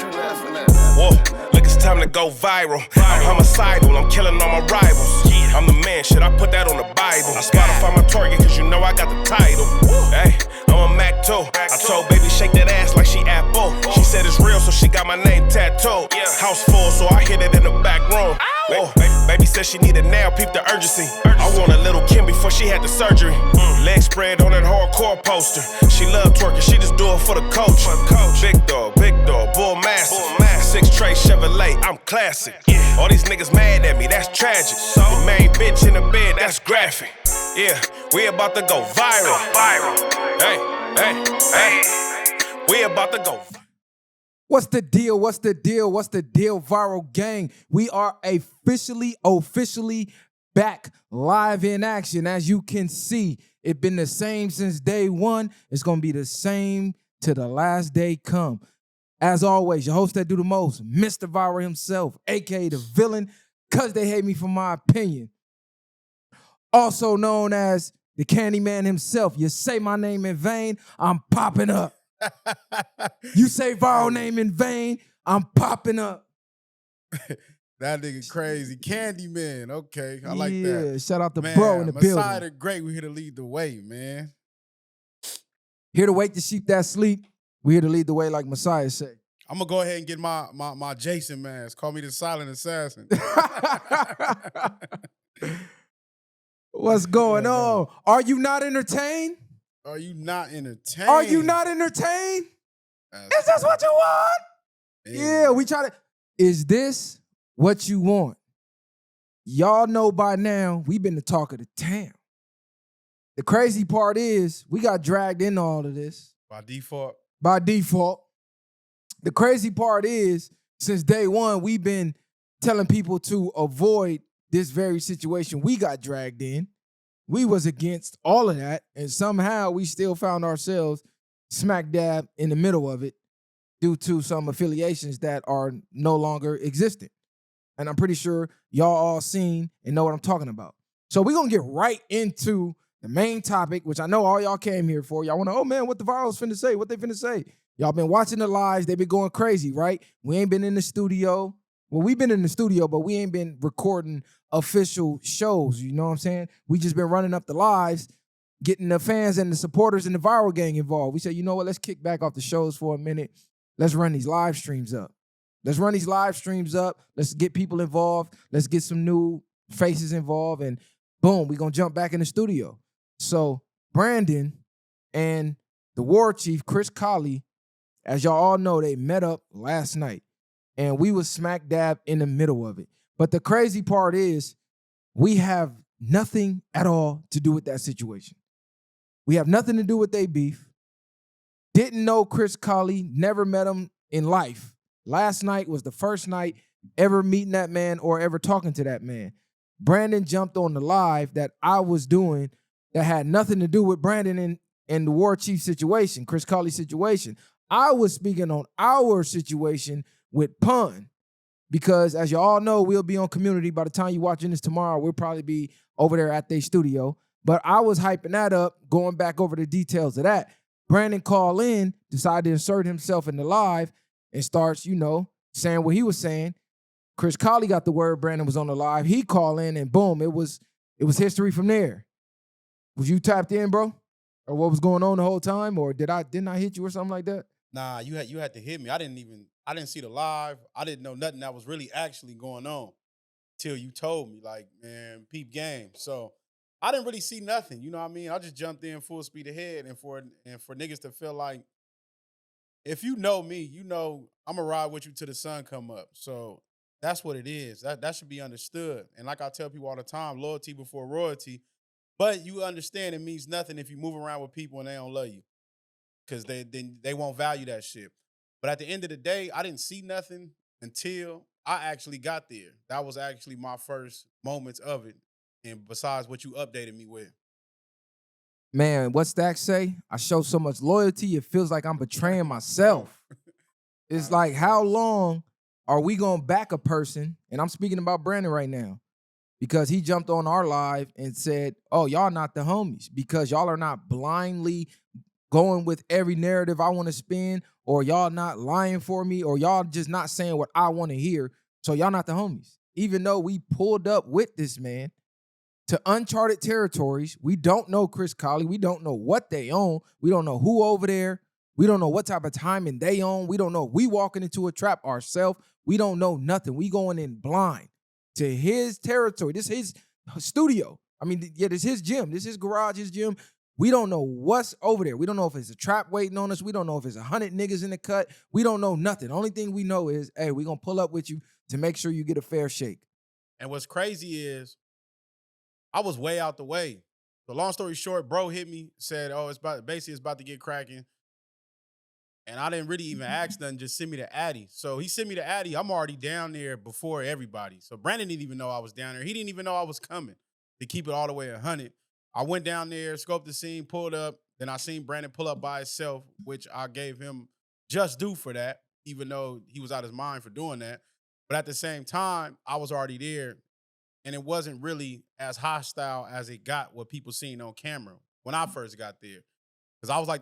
you laughing at? Whoa, look, it's time to go viral. I'm homicidal, I'm killing all my rivals. I'm the man, shit, I put that on the Bible. I Spotify my target, cause you know I got the title. Hey, I'm a Mac too. I told baby shake that ass like she Apple. She said it's real, so she got my name tattooed. House full, so I hit it in the back room. Whoa, baby said she needed now, peep the urgency. I want a little Kim before she had the surgery. Leg spread on that hardcore poster. She love twerking, she just do it for the coach. Big dog, bull massive. 6 tray Chevrolet, I'm classic. All these niggas mad at me, that's tragic. The main bitch in the bed, that's graphic. Yeah, we about to go viral. Hey, we about to go viral. What's the deal? What's the deal? What's the deal, Viral Gang? We are officially back live in action. As you can see, it's been the same since day one. It's going to be the same till the last day come. As always, your host that do the most, Mr. Viral himself, a.k.a. the villain, because they hate me for my opinion. Also known as the Candyman himself. You say my name in vain, I'm popping up. You say Viral name in vain, I'm popping up. That nigga crazy. Candyman. Okay, I like that. Yeah, shout out to man, bro in the building. Messiah the Great, we here to lead the way, man. Here to wake the sheep that sleep. We here to lead the way like Messiah said. I'm going to go ahead and get my Jason mask. Call me the silent assassin. What's going on? Are you not entertained? Are you not entertained? Are you not entertained? Is this what you want? Yeah, we try to. Is this what you want? Y'all know by now, we've been the talk of the town. The crazy part is, we got dragged into all of this. By default. By default. The crazy part is, since day one, we've been telling people to avoid this very situation we got dragged in. We was against all of that, and somehow we still found ourselves smack dab in the middle of it due to some affiliations that are no longer existent. And I'm pretty sure y'all all seen and know what I'm talking about. So we're going to get right into the main topic, which I know all y'all came here for. Y'all want to, oh man, what the Virals finna say? What they finna say? Y'all been watching the lives. They been going crazy, right? We ain't been in the studio. Well, we've been in the studio, but we ain't been recording official shows, you know what I'm saying? We just been running up the lives, getting the fans and the supporters and the Viral Gang involved. We said, you know what, let's kick back off the shows for a minute. Let's run these live streams up. Let's get people involved. Let's get some new faces involved, and boom, we're going to jump back in the studio. So Brandon and the war chief, Chris Colley, as y'all all know, they met up last night, and we was smack dab in the middle of it. But the crazy part is we have nothing at all to do with that situation. We have nothing to do with they beef. Didn't know Chris Colley, never met him in life. Last night was the first night ever meeting that man or ever talking to that man. Brandon jumped on the live that I was doing that had nothing to do with Brandon and the war chief situation, Chris Colley's situation. I was speaking on our situation with Pun. Because as you all know, we'll be on Community. By the time you're watching this tomorrow, we'll probably be over there at their studio. But I was hyping that up, going back over the details of that. Brandon called in, decided to insert himself in the live, and starts, saying what he was saying. Chris Colley got the word Brandon was on the live. He called in, and boom, it was history from there. Was you tapped in, bro? Or what was going on the whole time? Or didn't I hit you or something like that? Nah, you had to hit me. I didn't see the live. I didn't know nothing that was really actually going on till you told me, like, man, peep game. So I didn't really see nothing. You know what I mean? I just jumped in full speed ahead, and for niggas to feel like, if you know me, you know I'm gonna ride with you till the sun come up. So that's what it is. That should be understood. And like I tell people all the time, loyalty before royalty. But you understand it means nothing if you move around with people and they don't love you, because they won't value that shit. But at the end of the day, I didn't see nothing until I actually got there. That was actually my first moments of it. And besides what you updated me with. Man, what Stack say? I show so much loyalty, it feels like I'm betraying myself. It's like, how long are we going to back a person? And I'm speaking about Brandon right now. Because he jumped on our live and said, oh, y'all not the homies. Because y'all are not blindly going with every narrative I want to spin, or y'all not lying for me, or y'all just not saying what I want to hear. So y'all not the homies. Even though we pulled up with this man to uncharted territories, we don't know Chris Colley. We don't know what they own. We don't know who over there. We don't know what type of timing they own. We don't know if we walking into a trap ourselves. We don't know nothing. We going in blind to his territory. This is his studio. I mean, yeah, this is his gym. This is his garage, his gym. We don't know what's over there. We don't know if it's a trap waiting on us. We don't know if it's 100 niggas in the cut. We don't know nothing. Only thing we know is, hey, we're going to pull up with you to make sure you get a fair shake. And what's crazy is I was way out the way. So long story short, bro hit me, said, oh, it's about to get cracking. And I didn't really even ask nothing, just send me the Addy. So he sent me the Addy. I'm already down there before everybody. So Brandon didn't even know I was down there. He didn't even know I was coming, to keep it all the way 100. I went down there, scoped the scene, pulled up. Then I seen Brandon pull up by himself, which I gave him just due for that, even though he was out his mind for doing that. But at the same time, I was already there. And it wasn't really as hostile as it got what people seen on camera when I first got there. Because I was like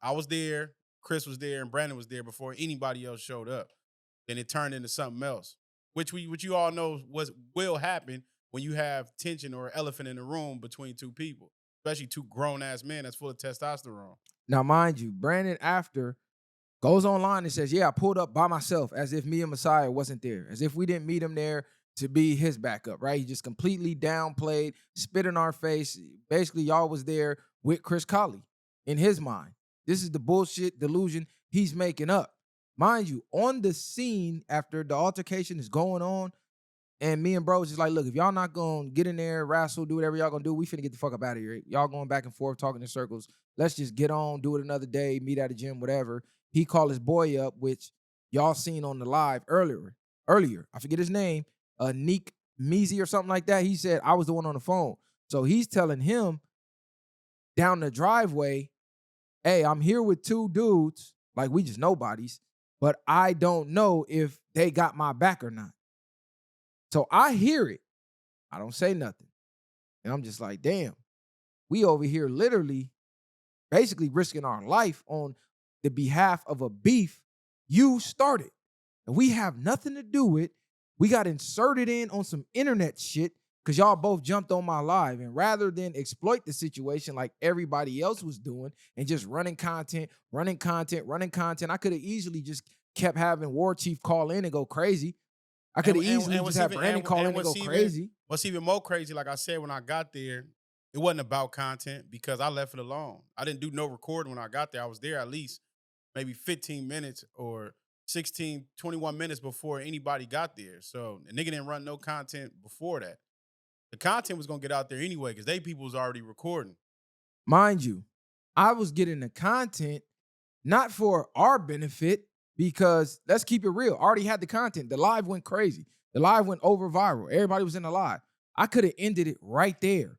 I was there, Chris was there, and Brandon was there before anybody else showed up. Then it turned into something else, which you all know will happen when you have tension or elephant in the room between two people, especially two grown-ass men that's full of testosterone. Now, mind you, Brandon after goes online and says, yeah, I pulled up by myself, as if me and Messiah wasn't there, as if we didn't meet him there to be his backup, right? He just completely downplayed, spit in our face. Basically, y'all was there with Chris Colley in his mind. This is the bullshit delusion he's making up. Mind you, on the scene after the altercation is going on, and me and bro was just like, look, if y'all not going to get in there, wrestle, do whatever y'all going to do, we finna get the fuck up out of here. Y'all going back and forth, talking in circles. Let's just get on, do it another day, meet at the gym, whatever. He called his boy up, which y'all seen on the live earlier. I forget his name. Neek Measy or something like that. He said, I was the one on the phone. So he's telling him down the driveway, hey, I'm here with two dudes, like we just nobodies, but I don't know if they got my back or not. So I hear it. I don't say nothing. And I'm just like, damn, we over here literally basically risking our life on the behalf of a beef you started. And we have nothing to do with. We got inserted in on some internet shit because y'all both jumped on my live. And rather than exploit the situation like everybody else was doing and just running content, I could have easily just kept having War Chief call in and go crazy. I could have easily just had Brandon call in and go crazy. What's even more crazy, like I said, when I got there, it wasn't about content because I left it alone. I didn't do no recording when I got there. I was there at least maybe 15 minutes or 16, 21 minutes before anybody got there. So the nigga didn't run no content before that. The content was going to get out there anyway because people was already recording. Mind you, I was getting the content not for our benefit because let's keep it real. I already had the content. The live went crazy. The live went over viral. Everybody was in the live. I could have ended it right there.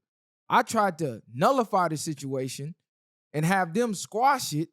I tried to nullify the situation and have them squash it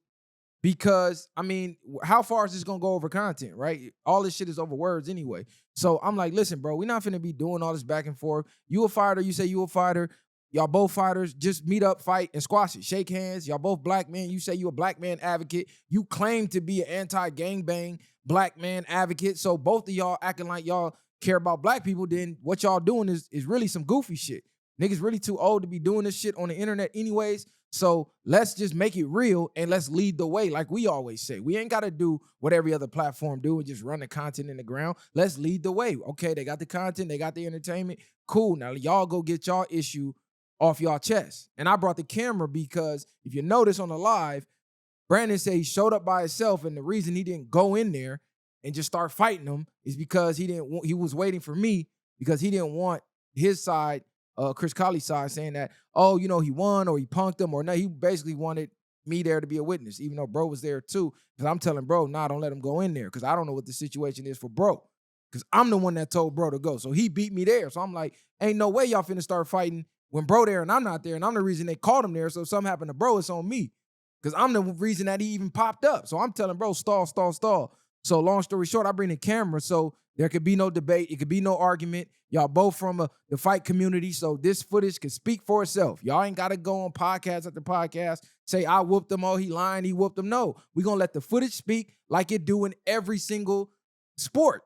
because, I mean, how far is this going to go over content, right? All this shit is over words anyway. So I'm like, listen, bro, we're not finna be doing all this back and forth. You a fighter, you say you a fighter. Y'all both fighters, just meet up, fight, and squash it. Shake hands. Y'all both black men. You say you a black man advocate. You claim to be an anti-gangbang black man advocate. So both of y'all acting like y'all care about black people, then what y'all doing is really some goofy shit. Niggas really too old to be doing this shit on the internet anyways. So let's just make it real and let's lead the way like we always say. We ain't got to do what every other platform do and just run the content in the ground. Let's lead the way. Okay, they got the content. They got the entertainment. Cool. Now y'all go get y'all issue off y'all chest. And I brought the camera because if you notice on the live, Brandon said he showed up by himself, and the reason he didn't go in there and just start fighting them is because he was waiting for me because he didn't want his side, Chris Colley's side, saying that, oh, you know, he won or he punked him or no. He basically wanted me there to be a witness, even though bro was there too. Because I'm telling bro, nah, don't let him go in there because I don't know what the situation is for bro. Because I'm the one that told bro to go. So he beat me there. So I'm like, ain't no way y'all finna start fighting when bro there and I'm not there, and I'm the reason they called him there. So if something happened to bro, it's on me. Because I'm the reason that he even popped up. So I'm telling bro, stall. So long story short, I bring the camera so There could be no debate. It could be no argument. Y'all both from the fight community, so this footage can speak for itself. Y'all ain't got to go on podcast after podcast, say, I whooped him, oh, he lying, he whooped him. No, we're going to let the footage speak like it do in every single sport,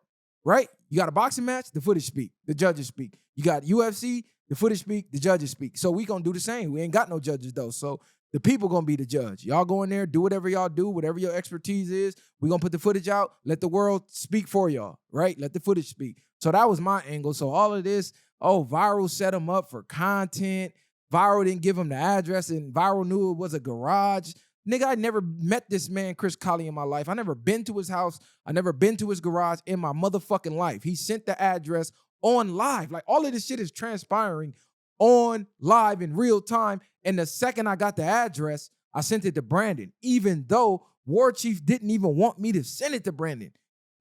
right? You got a boxing match, the footage speak, the judges speak. You got UFC, the footage speak, the judges speak. So we going to do the same. We ain't got no judges, though, so the people going to be the judge. Y'all go in there, do whatever y'all do, whatever your expertise is. We're going to put the footage out. Let the world speak for y'all, right? Let the footage speak. So that was my angle. So all of this, Viral set him up for content. Viral didn't give him the address, and Viral knew it was a garage. Nigga, I never met this man, Chris Colley, in my life. I never been to his house. I never been to his garage in my motherfucking life. He sent the address on live. Like, all of this shit is transpiring on live in real time. And the second I got the address, I sent it to Brandon, even though War Chief didn't even want me to send it to Brandon.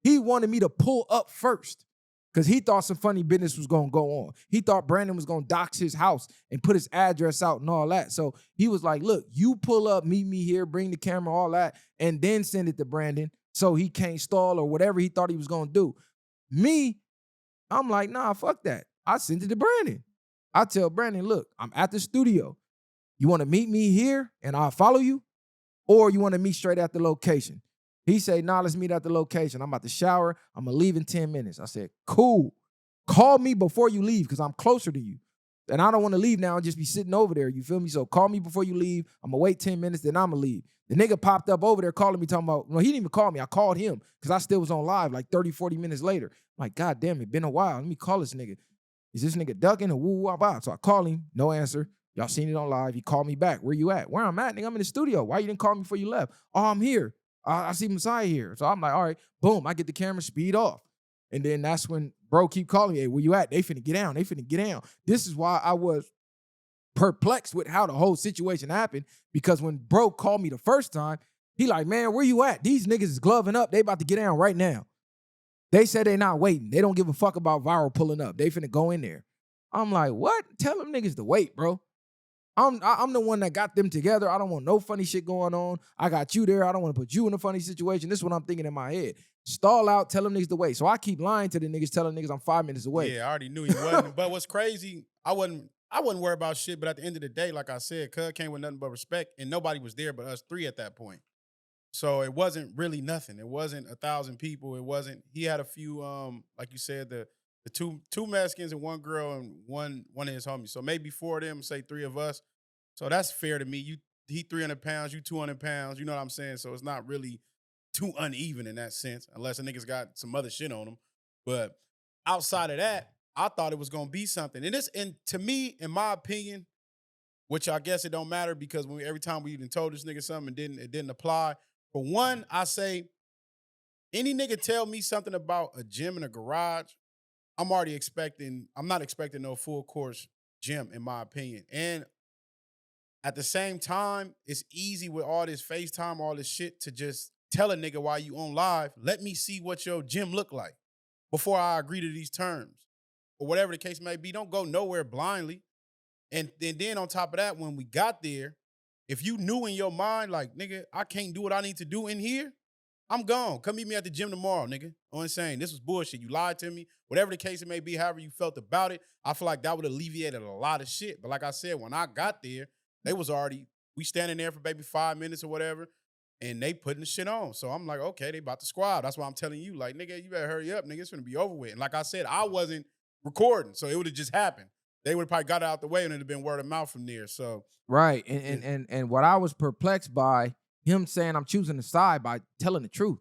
He wanted me to pull up first because he thought some funny business was going to go on. He thought Brandon was going to dox his house and put his address out and all that. So he was like, look, you pull up, meet me here, bring the camera, all that, and then send it to Brandon so he can't stall or whatever he thought he was going to do. Me, I'm like, nah, fuck that. I sent it to Brandon. I tell Brandon, look, I'm at the studio. You want to meet me here and I'll follow you? Or you want to meet straight at the location? He said, nah, let's meet at the location. I'm about to shower. I'm going to leave in 10 minutes. I said, cool. Call me before you leave because I'm closer to you. And I don't want to leave now and just be sitting over there. You feel me? So call me before you leave. I'm going to wait 10 minutes, then I'm going to leave. The nigga popped up over there calling me, talking about, no, he didn't even call me. I called him because I still was on live like 30, 40 minutes later. I'm like, God damn, it been a while. Let me call this nigga. Is this nigga ducking or woo wah bah? So I call him, no answer. Y'all seen it on live. He called me back. Where you at? Where I'm at, nigga? I'm in the studio. Why you didn't call me before you left? Oh, I'm here. I see Messiah here. So I'm like, all right, boom. I get the camera, speed off. And then that's when bro keep calling me, hey, where you at? They finna get down. They finna get down. This is why I was perplexed with how the whole situation happened, because when bro called me the first time, he like, man, where you at? These niggas is gloving up. They about to get down right now. They said they not waiting. They don't give a fuck about Viral pulling up. They finna go in there. I'm like, what? Tell them niggas to wait, bro. I'm the one that got them together. I don't want no funny shit going on. I got you there. I don't want to put you in a funny situation. This is what I'm thinking in my head. Stall out, tell them niggas to wait. So I keep lying to the niggas, telling niggas I'm 5 minutes away. Yeah, I already knew he wasn't. But what's crazy, I wasn't worried about shit, but at the end of the day, like I said, Cuz came with nothing but respect, and nobody was there but us three at that point. So it wasn't really nothing. It wasn't 1,000 people. It wasn't, he had a few, like you said, the two Mexicans and one girl and one of his homies. So maybe 4 of them, say 3 of us. So that's fair to me. He 300 pounds, you 200 pounds. You know what I'm saying? So it's not really too uneven in that sense, unless a nigga's got some other shit on him. But outside of that, I thought it was gonna be something. And to me, in my opinion, which I guess it don't matter because every time we even told this nigga something, it didn't apply. For one, I say, any nigga tell me something about a gym and a garage, I'm not expecting no full course gym, in my opinion. And at the same time, it's easy with all this FaceTime, all this shit, to just tell a nigga while you on live, let me see what your gym look like before I agree to these terms. Or whatever the case may be, don't go nowhere blindly. And then on top of that, when we got there, if you knew in your mind, like, nigga, I can't do what I need to do in here, I'm gone. Come meet me at the gym tomorrow, nigga. I'm saying, this was bullshit. You lied to me. Whatever the case it may be, however you felt about it, I feel like that would alleviate a lot of shit. But like I said, when I got there, we standing there for maybe 5 minutes or whatever, and they putting the shit on. So I'm like, okay, they about to squab. That's why I'm telling you, like, nigga, you better hurry up, nigga. It's gonna be over with. And like I said, I wasn't recording, so it would have just happened. They would have probably got it out the way and it'd have been word of mouth from there. So right. And what I was perplexed by, him saying I'm choosing the side by telling the truth.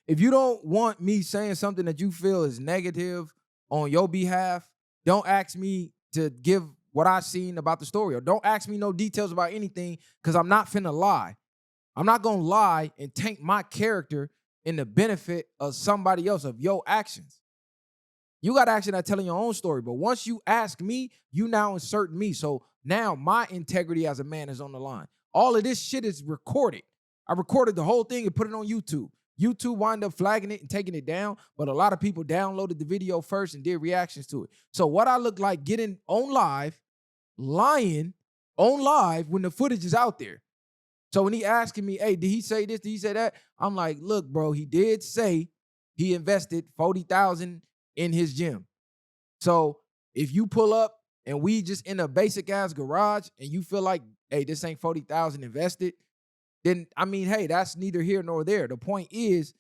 If you don't want me saying something that you feel is negative on your behalf, don't ask me to give what I've seen about the story, or don't ask me no details about anything, because I'm not finna lie. I'm not gonna lie and tank my character in the benefit of somebody else, of your actions. You got action at telling your own story, but once you ask me, you now insert me. So now my integrity as a man is on the line. All of this shit is recorded. I recorded the whole thing and put it on YouTube. YouTube wound up flagging it and taking it down, but a lot of people downloaded the video first and did reactions to it. So what I look like getting on live, lying on live when the footage is out there. So when he asking me, hey, did he say this? Did he say that? I'm like, look, bro, he did say he invested $40,000 in his gym. So if you pull up and we just in a basic ass garage and you feel like, hey, this ain't $40,000 invested, then I mean, hey, that's neither here nor there. The point is,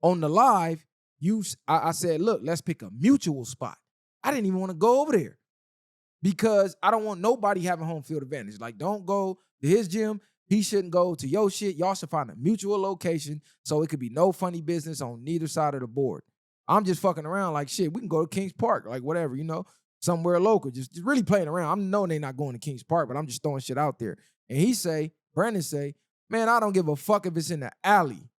on the live, I said, look, let's pick a mutual spot. I didn't even want to go over there because I don't want nobody having home field advantage. Like, don't go to his gym. He shouldn't go to your shit. Y'all should find a mutual location so it could be no funny business on neither side of the board. I'm just fucking around like, shit, we can go to Kings Park, like whatever, you know, somewhere local, just really playing around. I'm knowing they not going to Kings Park, but I'm just throwing shit out there. And Brandon say, man, I don't give a fuck if it's in the alley.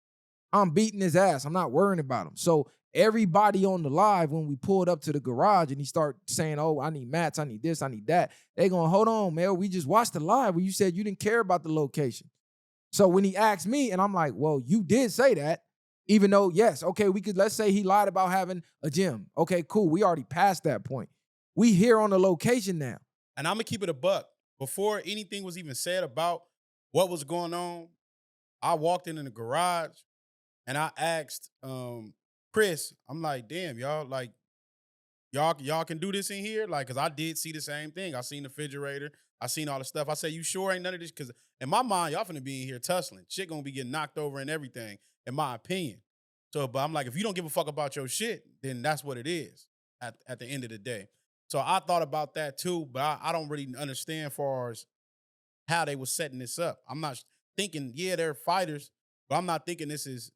I'm beating his ass. I'm not worrying about him. So everybody on the live, when we pulled up to the garage and he start saying, oh, I need mats, I need this, I need that, they going, hold on, man, we just watched the live where you said you didn't care about the location. So when he asked me, and I'm like, well, you did say that, even though, yes, okay, let's say he lied about having a gym. Okay, cool. We already passed that point. We here on the location now. And I'm going to keep it a buck. Before anything was even said about what was going on, I walked in the garage and I asked Chris, I'm like, damn, y'all, like, y'all can do this in here? Like, because I did see the same thing. I seen the refrigerator. I seen all the stuff. I said, you sure ain't none of this? Because in my mind, y'all finna be in here tussling. Shit gonna be getting knocked over and everything, in my opinion. So, but I'm like, if you don't give a fuck about your shit, then that's what it is at the end of the day. So I thought about that too, but I don't really understand as far as how they was setting this up. I'm not thinking, yeah, they're fighters, but I'm not thinking it's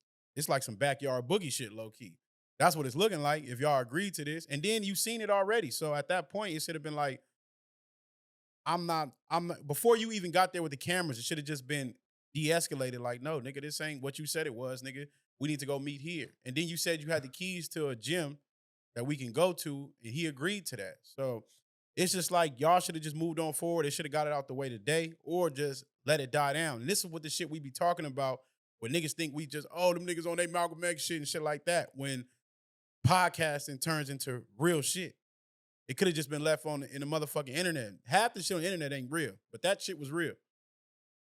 like some backyard boogie shit, low key. That's what it's looking like if y'all agreed to this. And then you've seen it already. So at that point, it should have been like, I'm not, before you even got there with the cameras, it should have just been de-escalated. Like, no, nigga, this ain't what you said it was, nigga. We need to go meet here. And then you said you had the keys to a gym that we can go to, and he agreed to that. So it's just like, y'all should have just moved on forward. They should have got it out the way today or just let it die down. And this is what the shit we be talking about when niggas think we just, oh, them niggas on their Malcolm X shit and shit like that, when podcasting turns into real shit. It could have just been left in the motherfucking internet. Half the shit on the internet ain't real, but that shit was real.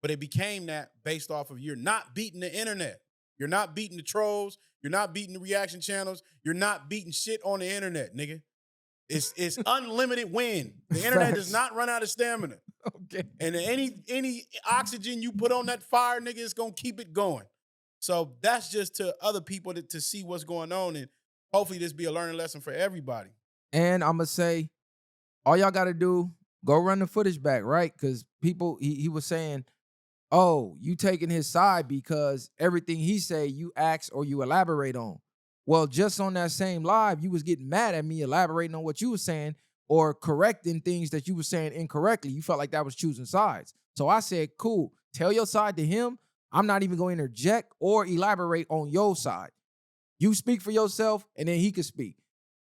But it became that based off of you're not beating the internet. You're not beating the trolls. You're not beating the reaction channels. You're not beating shit on the internet, nigga. It's unlimited win. The internet does not run out of stamina. Okay. And any oxygen you put on that fire, nigga, it's gonna keep it going. So that's just to other people to see what's going on, and hopefully this be a learning lesson for everybody. And I'm going to say, all y'all got to do, go run the footage back, right? Because people, he was saying, oh, you taking his side because everything he say you ask or you elaborate on. Well, just on that same live, you was getting mad at me elaborating on what you were saying or correcting things that you were saying incorrectly. You felt like that was choosing sides. So I said, cool, tell your side to him. I'm not even going to interject or elaborate on your side. You speak for yourself, and then he could speak.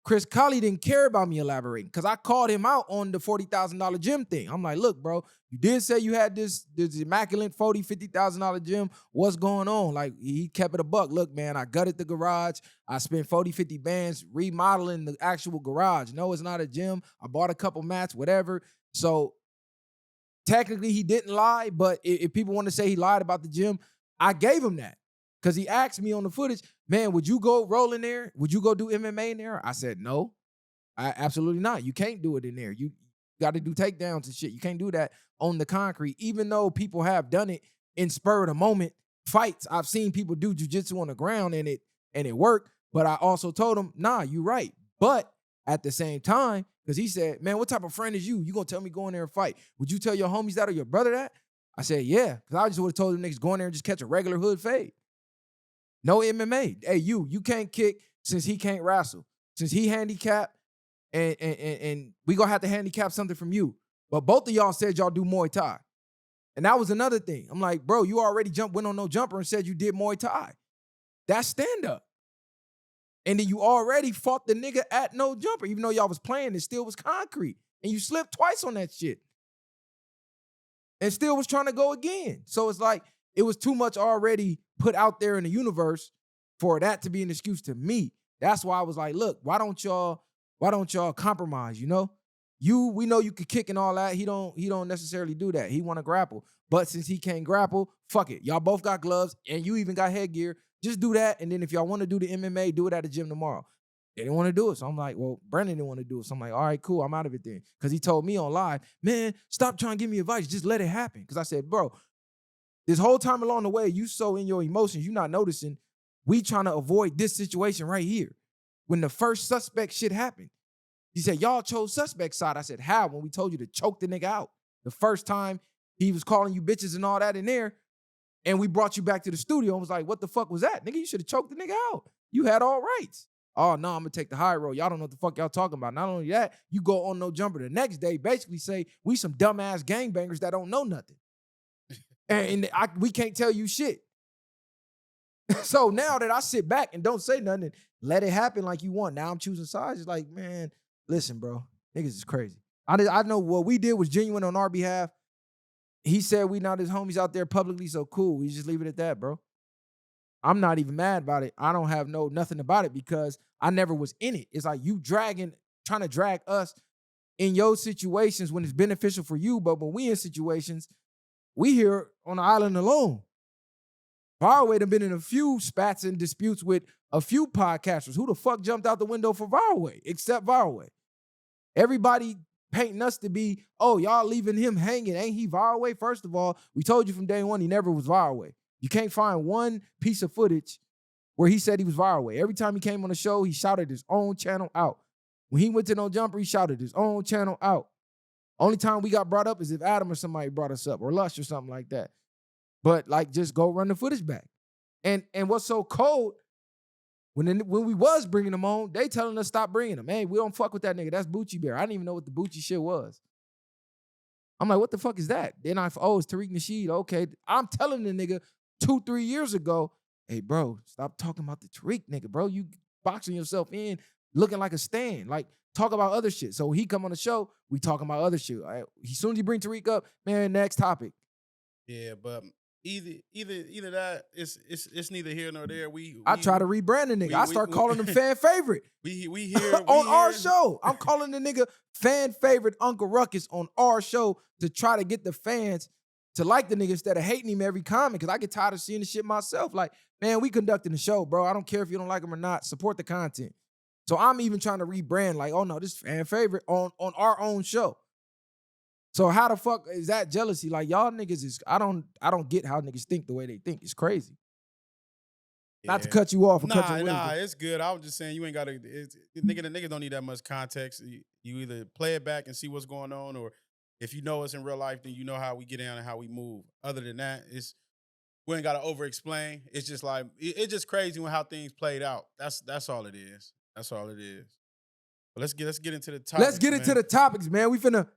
Chris Colley didn't care about me elaborating because I called him out on the $40,000 gym thing. I'm like, look, bro, you did say you had this immaculate $50,000 gym. What's going on? Like, he kept it a buck. Look, man, I gutted the garage. I spent 50 bands remodeling the actual garage. No, it's not a gym. I bought a couple mats, whatever. So technically he didn't lie, but if people want to say he lied about the gym, I gave him that. Because he asked me on the footage, man, would you go roll in there? Would you go do MMA in there? I said, no, absolutely not. You can't do it in there. You got to do takedowns and shit. You can't do that on the concrete. Even though people have done it in spur of the moment fights. I've seen people do jiu-jitsu on the ground and it worked. But I also told him, nah, you're right. But at the same time, because he said, man, what type of friend is you? You going to tell me go in there and fight? Would you tell your homies that or your brother that? I said, yeah. Because I just would have told them niggas go in there and just catch a regular hood fade. No MMA. Hey, you can't kick since he can't wrestle. Since he handicapped, and we gonna have to handicap something from you. But both of y'all said y'all do Muay Thai. And that was another thing. I'm like, bro, you already went on no jumper and said you did Muay Thai. That's stand-up. And then you already fought the nigga at no jumper. Even though y'all was playing, it still was concrete. And you slipped twice on that shit. And still was trying to go again. So it's like, it was too much already put out there in the universe for that to be an excuse to me. That's why I was like, look, why don't y'all compromise, you know? We know you could kick and all that. He don't necessarily do that. He want to grapple. But since he can't grapple, fuck it. Y'all both got gloves and you even got headgear. Just do that. And then if y'all want to do the MMA, do it at the gym tomorrow. They didn't want to do it. So I'm like, well, Brandon didn't want to do it. So I'm like, all right, cool. I'm out of it then. Because he told me on live, man, stop trying to give me advice. Just let it happen. Because I said, bro, this whole time along the way, you so in your emotions, you're not noticing we trying to avoid this situation right here. When the first suspect shit happened, he said, y'all chose suspect side. I said, how? When we told you to choke the nigga out. The first time he was calling you bitches and all that in there, and we brought you back to the studio and was like, what the fuck was that? Nigga, you should have choked the nigga out. You had all rights. Oh, no, I'm going to take the high road. Y'all don't know what the fuck y'all talking about. Not only that, you go on no jumper the next day, basically say, we some dumbass gangbangers that don't know nothing. We can't tell you shit. So now that I sit back and don't say nothing and let it happen like you want, now I'm choosing sides. It's like, man, listen, bro, niggas is crazy. I know what we did was genuine on our behalf. He said we not his homies out there publicly, so cool. We just leave it at that, bro. I'm not even mad about it. I don't have nothing about it because I never was in it. It's like you trying to drag us in your situations when it's beneficial for you, but when we in situations, we here on the island alone. VwP done been in a few spats and disputes with a few podcasters. Who the fuck jumped out the window for VwP except VwP? Everybody painting us to be, oh, y'all leaving him hanging. Ain't he VwP? First of all, we told you from day one he never was VwP. You can't find one piece of footage where he said he was VwP. Every time he came on the show, he shouted his own channel out. When he went to No Jumper, he shouted his own channel out. Only time we got brought up is if Adam or somebody brought us up, or Lush or something like that. But like, just go run the footage back. And what's so cold, when we was bringing them on, they telling us stop bringing them. Hey, we don't fuck with that nigga. That's Bucci Bear. I didn't even know what the Bucci shit was. I'm like, what the fuck is that? Then it's Tariq Nasheed. Okay, I'm telling the nigga 2-3 years ago, hey, bro, stop talking about the Tariq nigga, bro. You boxing yourself in, looking like a stand. Like, talk about other shit. So he come on the show, we talking about other shit. Right? As soon as you bring Tariq up, man, next topic. Yeah, but either that, it's neither here nor there. I try to rebrand the nigga. I start calling him fan favorite. We here on our show. I'm calling the nigga fan favorite Uncle Ruckus on our show to try to get the fans to like the nigga instead of hating him every comment, because I get tired of seeing the shit myself. Like, man, we conducting the show, bro. I don't care if you don't like him or not. Support the content. So I'm even trying to rebrand, like, oh no, this fan favorite on our own show. So how the fuck is that jealousy? Like, y'all niggas is, I don't get how niggas think the way they think. It's crazy. Yeah. Not to cut you off or cut your Nah, it's good. I was just saying you ain't got to, the niggas don't need that much context. You either play it back and see what's going on, or if you know us in real life, then you know how we get down and how we move. Other than that, we ain't got to over-explain. It's just like, it's just crazy when how things played out. That's all it is. That's all it is. But let's get into the topics. Let's get into the topics, man. We finna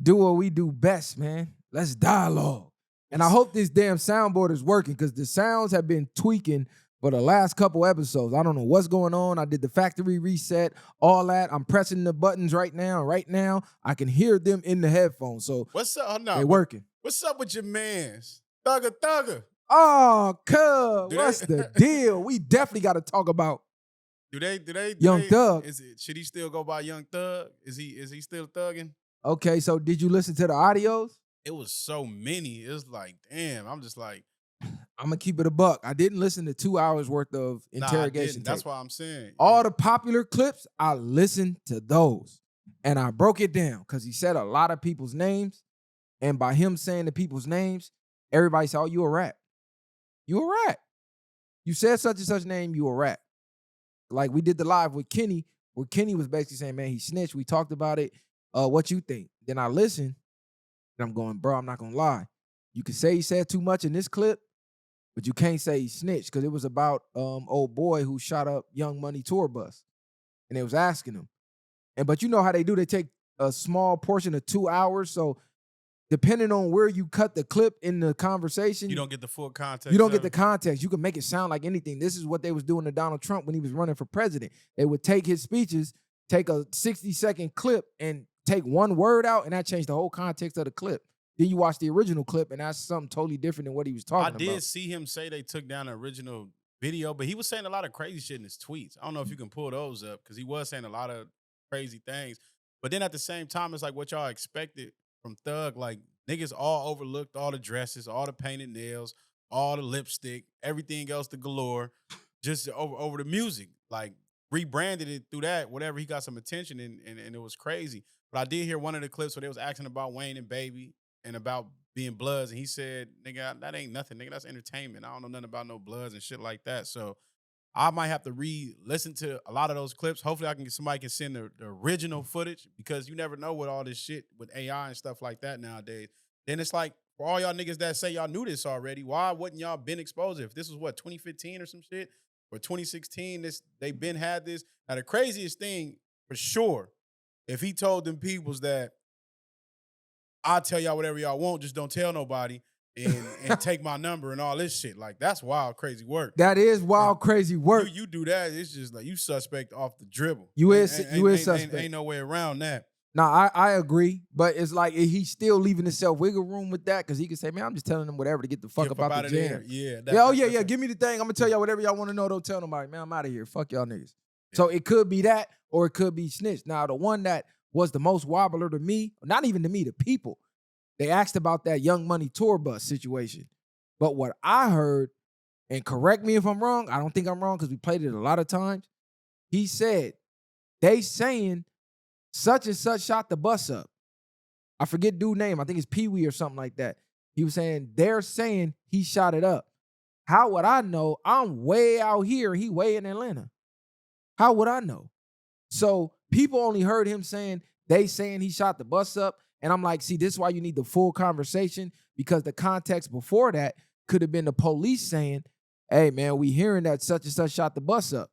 do what we do best, man. Let's dialogue. And I hope this damn soundboard is working, because the sounds have been tweaking for the last couple episodes. I don't know what's going on. I did the factory reset, all that. I'm pressing the buttons right now. Right now, I can hear them in the headphones. So what's up? No, they working. What's up with your mans? Thugger. Oh, cuz, what's the deal? We definitely got to talk about Young Thug. Should he still go by Young Thug? Is he still thugging? Okay, so did you listen to the audios? It was so many. It was like, damn. I'm just like, I'm gonna keep it a buck. I didn't listen to 2 hours worth of interrogation. That's why I'm saying. All the popular clips, I listened to those. And I broke it down because he said a lot of people's names. And by him saying the people's names, everybody said, oh, you a rat. You a rat. You said such and such name, you a rat. Like we did the live with Kenny, where Kenny was basically saying, man, he snitched. We talked about it. What you think? Then I listened, and I'm going, bro, I'm not gonna lie. You can say he said too much in this clip, but you can't say he snitched, because it was about old boy who shot up Young Money tour bus. And they was asking him. But you know how they do, they take a small portion of 2 hours. So depending on where you cut the clip in the conversation, you don't get the full context. You don't get the context. You can make it sound like anything. This is what they was doing to Donald Trump when he was running for president. They would take his speeches, take a 60-second clip, and take one word out, and that changed the whole context of the clip. Then you watch the original clip, and that's something totally different than what he was talking about. I did see him say they took down the original video, but he was saying a lot of crazy shit in his tweets. I don't know if you can pull those up, because he was saying a lot of crazy things. But then at the same time, it's like what y'all expected from Thug. Like, niggas all overlooked all the dresses, all the painted nails, all the lipstick, everything else to galore, just over the music. Like rebranded it through that, whatever. He got some attention and it was crazy. But I did hear one of the clips where they was asking about Wayne and Baby and about being Bloods, and he said, "Nigga, that ain't nothing, nigga. That's entertainment. I don't know nothing about no Bloods and shit like that." So I might have to listen to a lot of those clips. Hopefully, somebody can send the original footage, because you never know with all this shit with AI and stuff like that nowadays. Then it's like, for all y'all niggas that say y'all knew this already, why wouldn't y'all been exposed? If this was 2015 or some shit, or 2016, they been had this. Now the craziest thing for sure, if he told them peoples that I'll tell y'all whatever y'all want, just don't tell nobody, and take my number and all this shit. Like, that's wild, crazy work. That is wild, crazy work. You do that, it's just like you suspect off the dribble. You is suspect. Ain't no way around that. Nah, I agree, but it's like he's still leaving himself wiggle room with that, because he can say, "Man, I'm just telling them whatever to get the fuck up out the jam." Yeah. Give me the thing. I'm gonna tell y'all whatever y'all want to know. Don't tell nobody, man. I'm out of here. Fuck y'all niggas. Yeah. So it could be that, or it could be snitch. Now, the one that was the most wobbler to me, not even to me, the people, they asked about that Young Money tour bus situation. But what I heard, and correct me if I'm wrong, I don't think I'm wrong because we played it a lot of times. He said they saying such and such shot the bus up. I forget dude's name. I think it's Pee Wee or something like that. He was saying they're saying he shot it up. How would I know? I'm way out here. He way in Atlanta. How would I know? So people only heard him saying they saying he shot the bus up. And I'm like, see, this is why you need the full conversation, because the context before that could have been the police saying, "Hey, man, we hearing that such and such shot the bus up."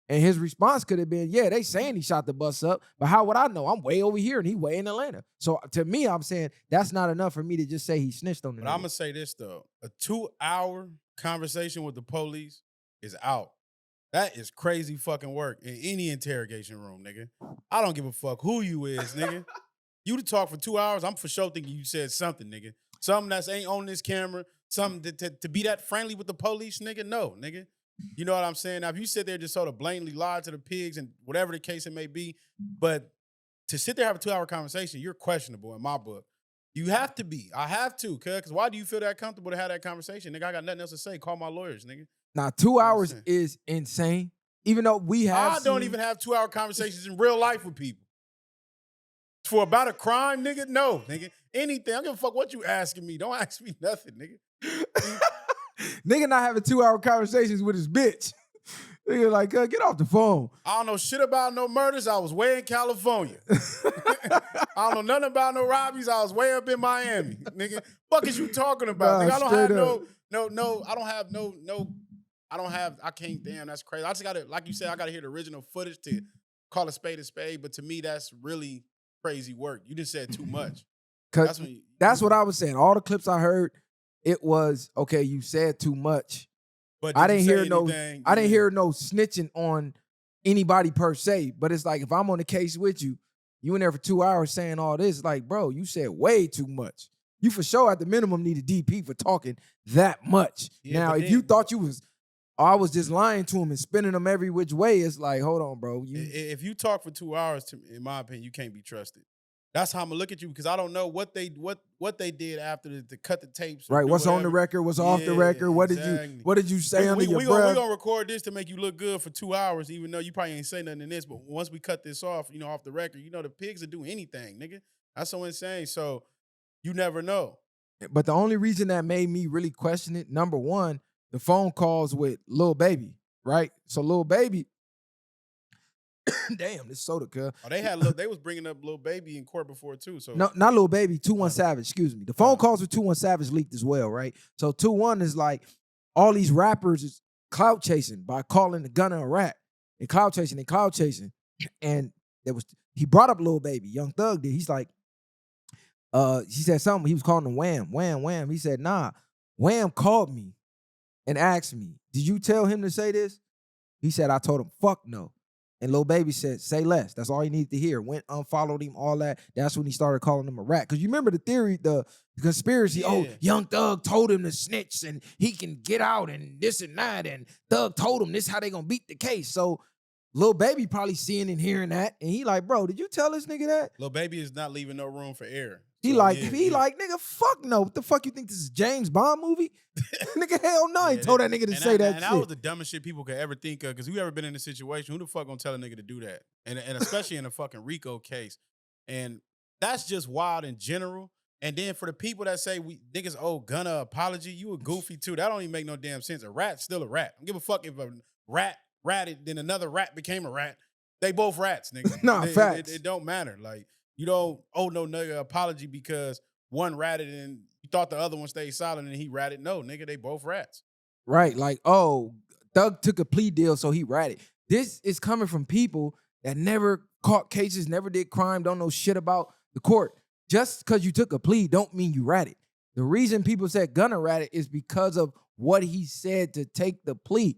And his response could have been, "Yeah, they saying he shot the bus up, but how would I know? I'm way over here and he way in Atlanta." So to me, I'm saying that's not enough for me to just say he snitched on the But I'm going to say this, though. A 2-hour conversation with the police is out. That is crazy fucking work in any interrogation room, nigga. I don't give a fuck who you is, nigga. You to talk for 2 hours, I'm for sure thinking you said something, nigga. Something that ain't on this camera, something to be that friendly with the police, nigga. No, nigga. You know what I'm saying? Now, if you sit there and just sort of blatantly lie to the pigs and whatever the case it may be, but to sit there and have a 2-hour conversation, you're questionable in my book. You have to be. I have to, because why do you feel that comfortable to have that conversation? Nigga, I got nothing else to say. Call my lawyers, nigga. Now, 2 hours is insane. Even though we have I don't even have 2-hour conversations in real life with people. For about a crime, nigga? No, nigga. Anything. I don't give a fuck what you asking me. Don't ask me nothing, nigga. Nigga not having 2-hour conversations with his bitch. Nigga like, get off the phone. I don't know shit about no murders. I was way in California. I don't know nothing about no robberies. I was way up in Miami, nigga. Fuck is you talking about? Nah, nigga, I don't have up. I can't, damn, that's crazy. I just gotta, like you said, I gotta hear the original footage to call a spade, but to me, that's really crazy work. You just said too much. That's what I was saying. All the clips I heard, it was, okay, you said too much. But I didn't hear no snitching on anybody per se. But it's like, if I'm on the case with you, you in there for 2 hours saying all this, like, bro, you said way too much. You for sure at the minimum need a DP for talking that much. Yeah, now, if you thought I was just lying to him and spinning them every which way, it's like, hold on, bro. If you talk for 2 hours, in my opinion, you can't be trusted. That's how I'm gonna look at you, because I don't know what they did after to cut the tapes. Right, what's on the record, what's off the record, what did you say under your breath? We're gonna record this to make you look good for 2 hours, even though you probably ain't say nothing in this. But once we cut this off, off the record, the pigs will do anything, nigga. That's so insane. So you never know. But the only reason that made me really question it, number one, the phone calls with Lil Baby, right? So Lil Baby, damn, this soda, cuz. Oh, they was bringing up Lil Baby in court before too. So no, not Lil Baby, 2-1 Savage, excuse me. The phone calls with 2-1 Savage leaked as well, right? So 2-1 is like all these rappers is clout chasing by calling the Gunna a rat and clout chasing. And he brought up Lil Baby, Young Thug did. He's like, he said something, he was calling him Wham. He said, nah, Wham called me and asked me, did you tell him to say this? He said, I told him, fuck no. And Lil Baby said, say less. That's all he needed to hear. Went, unfollowed him, all that. That's when he started calling him a rat. Because you remember the theory, the conspiracy, Young Thug told him to snitch and he can get out and this and that. And Thug told him this how they gonna beat the case. So Lil Baby probably seeing and hearing that. And he like, bro, did you tell this nigga that? Lil Baby is not leaving no room for error. He So, like, yeah, he yeah. like, nigga, fuck no. What the fuck you think this is James Bond movie? Nigga, hell no. He told that nigga to say that shit. That was the dumbest shit people could ever think of. Because you ever been in a situation, who the fuck gonna tell a nigga to do that? And especially in a fucking Rico case. And that's just wild in general. And then for the people that say niggas owe Gunna apology, you a goofy too. That don't even make no damn sense. A rat's still a rat. I don't give a fuck if a rat ratted, then another rat became a rat. They both rats, nigga. Nah, facts. It don't matter. Like, you don't owe no nigga apology because one ratted and you thought the other one stayed silent and he ratted. No, nigga, they both rats. Right, like, oh, Thug took a plea deal, so he ratted. This is coming from people that never caught cases, never did crime, don't know shit about the court. Just because you took a plea don't mean you ratted. The reason people said Gunna ratted is because of what he said to take the plea.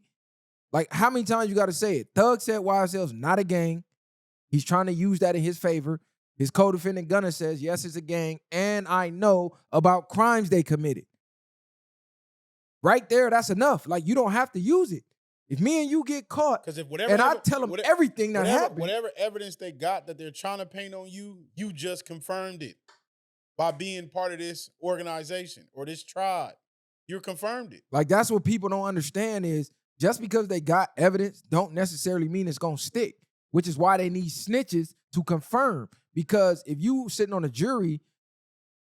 Like, how many times you got to say it? Thug said YSL's not a gang. He's trying to use that in his favor. His co-defendant Gunna says, yes, it's a gang, and I know about crimes they committed. Right there, that's enough. Like, you don't have to use it. If me and you get caught, because if whatever, and I tell them everything that happened, whatever evidence they got that they're trying to paint on you, you just confirmed it by being part of this organization or this tribe. You confirmed it. Like, that's what people don't understand is just because they got evidence don't necessarily mean it's gonna stick, which is why they need snitches to confirm. Because if you sitting on a jury,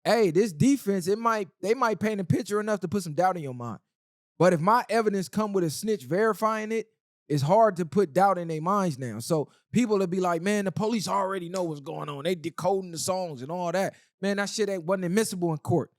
hey, this defense, they might paint a picture enough to put some doubt in your mind. But if my evidence come with a snitch verifying it, it's hard to put doubt in their minds now. So people will be like, man, the police already know what's going on. They decoding the songs and all that. Man, that shit wasn't admissible in court.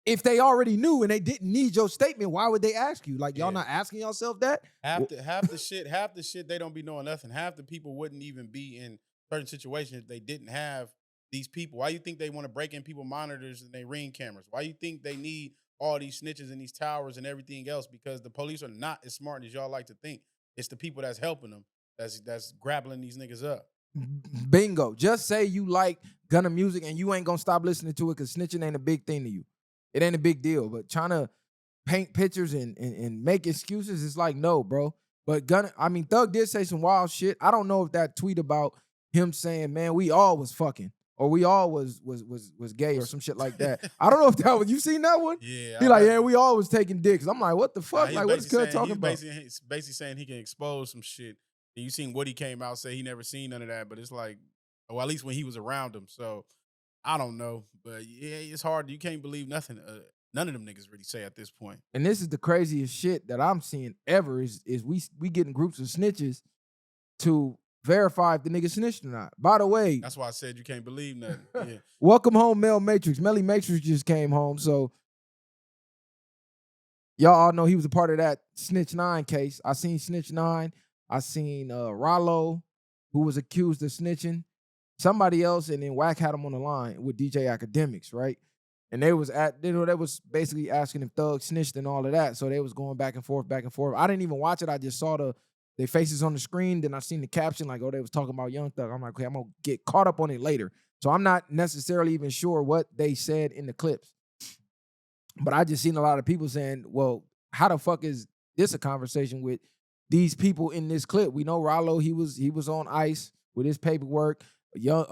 If they already knew and they didn't need your statement, why would they ask you? Like, y'all not asking yourself that? Half the shit, they don't be knowing nothing. Half the people wouldn't even be in certain situations if they didn't have these people. Why you think they want to break in people's monitors and they Ring cameras? Why you think they need all these snitches and these towers and everything else? Because the police are not as smart as y'all like to think. It's the people that's helping them that's grappling these niggas up. Bingo. Just say you like Gunna music and you ain't gonna stop listening to it because snitching ain't a big thing to you. It ain't a big deal. But trying to paint pictures and make excuses, it's like, no, bro. But Thug did say some wild shit. I don't know if that tweet about him saying, man, we all was fucking, or we all was gay or some shit like that. I don't know if that was, you seen that one? Yeah. He like, yeah, we all was taking dicks. I'm like, what the fuck? Like, what's Cud talking about? He's basically saying he can expose some shit. And you seen Woody came out say he never seen none of that, but it's like, well, at least when he was around him. So I don't know, but yeah, it's hard. You can't believe nothing. None of them niggas really say at this point. And this is the craziest shit that I'm seeing ever is we getting groups of snitches to verify if the nigga snitched or not. By the way, that's why I said you can't believe nothing. Yeah. Welcome home, Mel Matrix. Melly Matrix just came home, so y'all all know he was a part of that Snitch 9 case. I seen Snitch 9. I seen Rollo, who was accused of snitching. Somebody else, and then Wack had him on the line with DJ Academics, right? And they was basically asking if Thug snitched and all of that. So they was going back and forth, back and forth. I didn't even watch it. I just saw their faces on the screen. Then I seen the caption like, oh, they was talking about Young Thug. I'm like, okay, I'm gonna get caught up on it later. So I'm not necessarily even sure what they said in the clips. But I just seen a lot of people saying, well, how the fuck is this a conversation with these people in this clip? We know Rollo, he was on ice with his paperwork. Young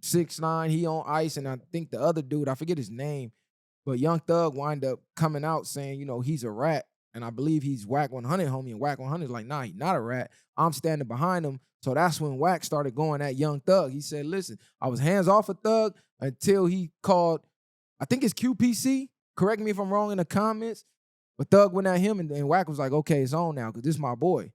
6ix9ine, he on ice, and I think the other dude, I forget his name, but Young Thug wind up coming out saying, you know, he's a rat, and I believe he's Wack 100 homie, and Wack 100's like, nah, he's not a rat. I'm standing behind him. So that's when Wack started going at Young Thug. He said, listen, I was hands off of Thug until he called, I think it's QPC. Correct me if I'm wrong in the comments. But Thug went at him, and Wack was like, okay, it's on now, because this is my boy.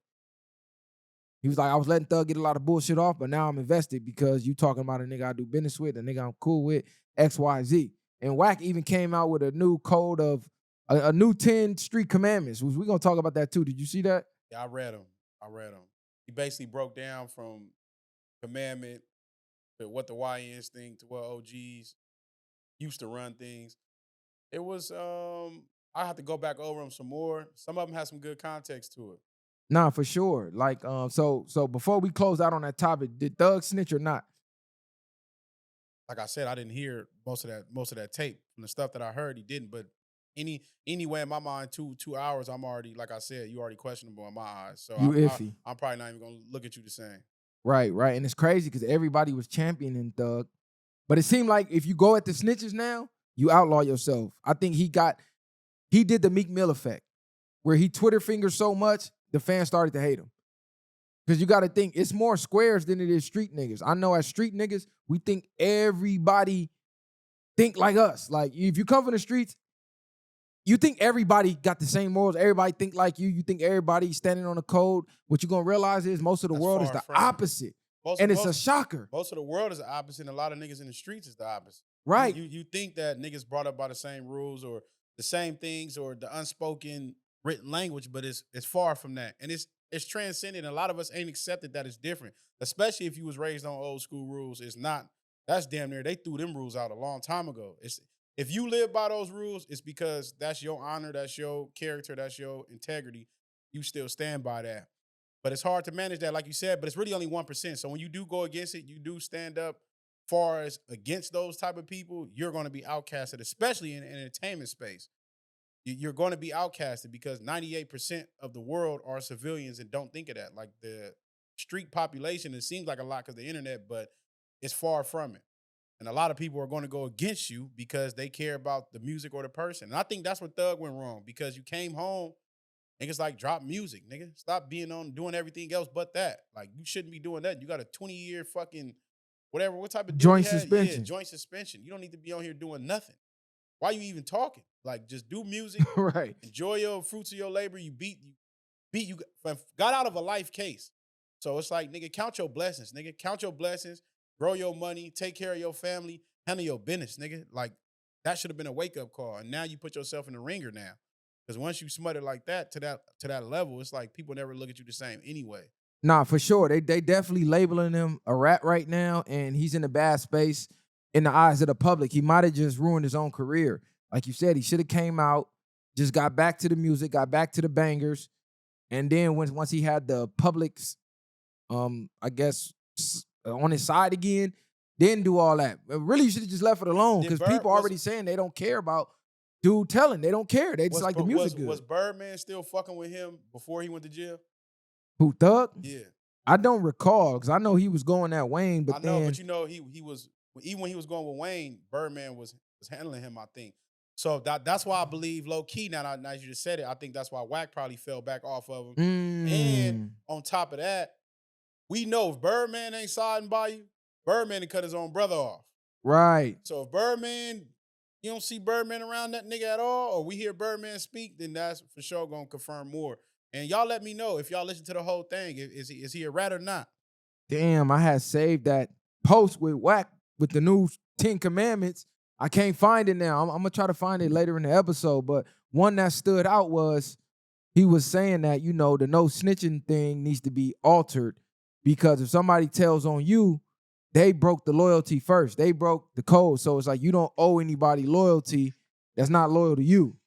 He was like, I was letting Thug get a lot of bullshit off, but now I'm invested because you talking about a nigga I do business with, a nigga I'm cool with, XYZ. And Wack even came out with a new code of, a new 10 street commandments. We're going to talk about that too. Did you see that? Yeah, I read them. He basically broke down from commandment to what the YNs think to what OGs used to run things. It was, I have to go back over them some more. Some of them have some good context to it. Nah, for sure. Like, so before we close out on that topic, did Thug snitch or not? Like I said, I didn't hear most of that tape. From the stuff that I heard, he didn't. But anyway, in my mind, 2 hours, I'm already, like I said, you already questionable in my eyes. So you iffy. I'm probably not even gonna look at you the same. Right. And it's crazy because everybody was championing Thug. But it seemed like if you go at the snitches now, you outlaw yourself. I think he did the Meek Mill effect, where he Twitter fingers so much, the fans started to hate him. Because you got to think, it's more squares than it is street niggas. I know as street niggas, we think everybody think like us. Like, if you come from the streets, you think everybody got the same morals. Everybody think like you. You think everybody standing on the code. What you're going to realize is most of the world is the opposite. And it's a shocker. Most of the world is the opposite, and a lot of niggas in the streets is the opposite. Right. You think that niggas brought up by the same rules or the same things or the unspoken written language, but it's far from that. And it's transcendent. A lot of us ain't accepted that it's different, especially if you was raised on old school rules. It's not. That's damn near. They threw them rules out a long time ago. If you live by those rules, it's because that's your honor, that's your character, that's your integrity. You still stand by that. But it's hard to manage that, like you said, but it's really only 1%. So when you do go against it, you do stand up far as against those type of people, you're going to be outcasted, especially in the entertainment space. You're going to be outcasted because 98% of the world are civilians and don't think of that. Like the street population, it seems like a lot because of the internet, but it's far from it. And a lot of people are going to go against you because they care about the music or the person. And I think that's where Thug went wrong because you came home, niggas like drop music, nigga. Stop being on doing everything else but that. Like you shouldn't be doing that. You got a 20-year fucking whatever. What type of joint suspension? Yeah, joint suspension. You don't need to be on here doing nothing. Why you even talking? Like just do music. Right. Enjoy your fruits of your labor. You got out of a life case. So it's like, nigga, count your blessings, nigga. Count your blessings. Grow your money. Take care of your family. Handle your business, nigga. Like that should have been a wake-up call. And now you put yourself in the ringer now. Because once you smut it like that to that level, it's like people never look at you the same anyway. Nah, for sure. They definitely labeling him a rat right now, and he's in a bad space in the eyes of the public. He might have just ruined his own career. Like you said, he should have came out, just got back to the music, got back to the bangers, and then once he had the public's, I guess, on his side again, then do all that. Really, you should have just left it alone because people already saying they don't care about dude telling. They don't care. They just like the music good. Was Birdman still fucking with him before he went to jail? Who, Thug? Yeah. I don't recall because I know he was going at Wayne, but but you know he was, even when he was going with Wayne, Birdman was handling him, I think. So that's why I believe low key, now you just said it, I think that's why Wack probably fell back off of him. And on top of that, we know if Birdman ain't siding by you, Birdman to cut his own brother off. Right. So if Birdman, you don't see Birdman around that nigga at all, or we hear Birdman speak, then that's for sure gonna confirm more. And y'all let me know if y'all listen to the whole thing. Is he a rat or not? Damn, I had saved that post with Wack with the new 10 Commandments. I can't find it now. I'm gonna try to find it later in the episode. But one that stood out was he was saying that, the no snitching thing needs to be altered because if somebody tells on you, they broke the loyalty first. They broke the code. So it's like you don't owe anybody loyalty that's not loyal to you.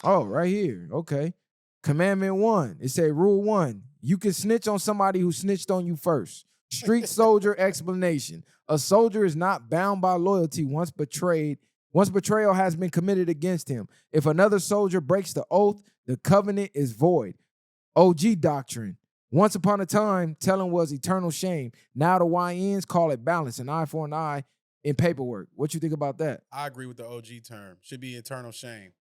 Oh, right here. Okay. Commandment 1. It said rule 1. You can snitch on somebody who snitched on you first. Street soldier explanation. A soldier is not bound by loyalty once betrayal has been committed against him. If another soldier breaks the oath, the covenant is void. OG doctrine. Once upon a time, telling was eternal shame. Now the YNs call it balance, an eye for an eye in paperwork. What you think about that? I agree with the OG term. Should be eternal shame.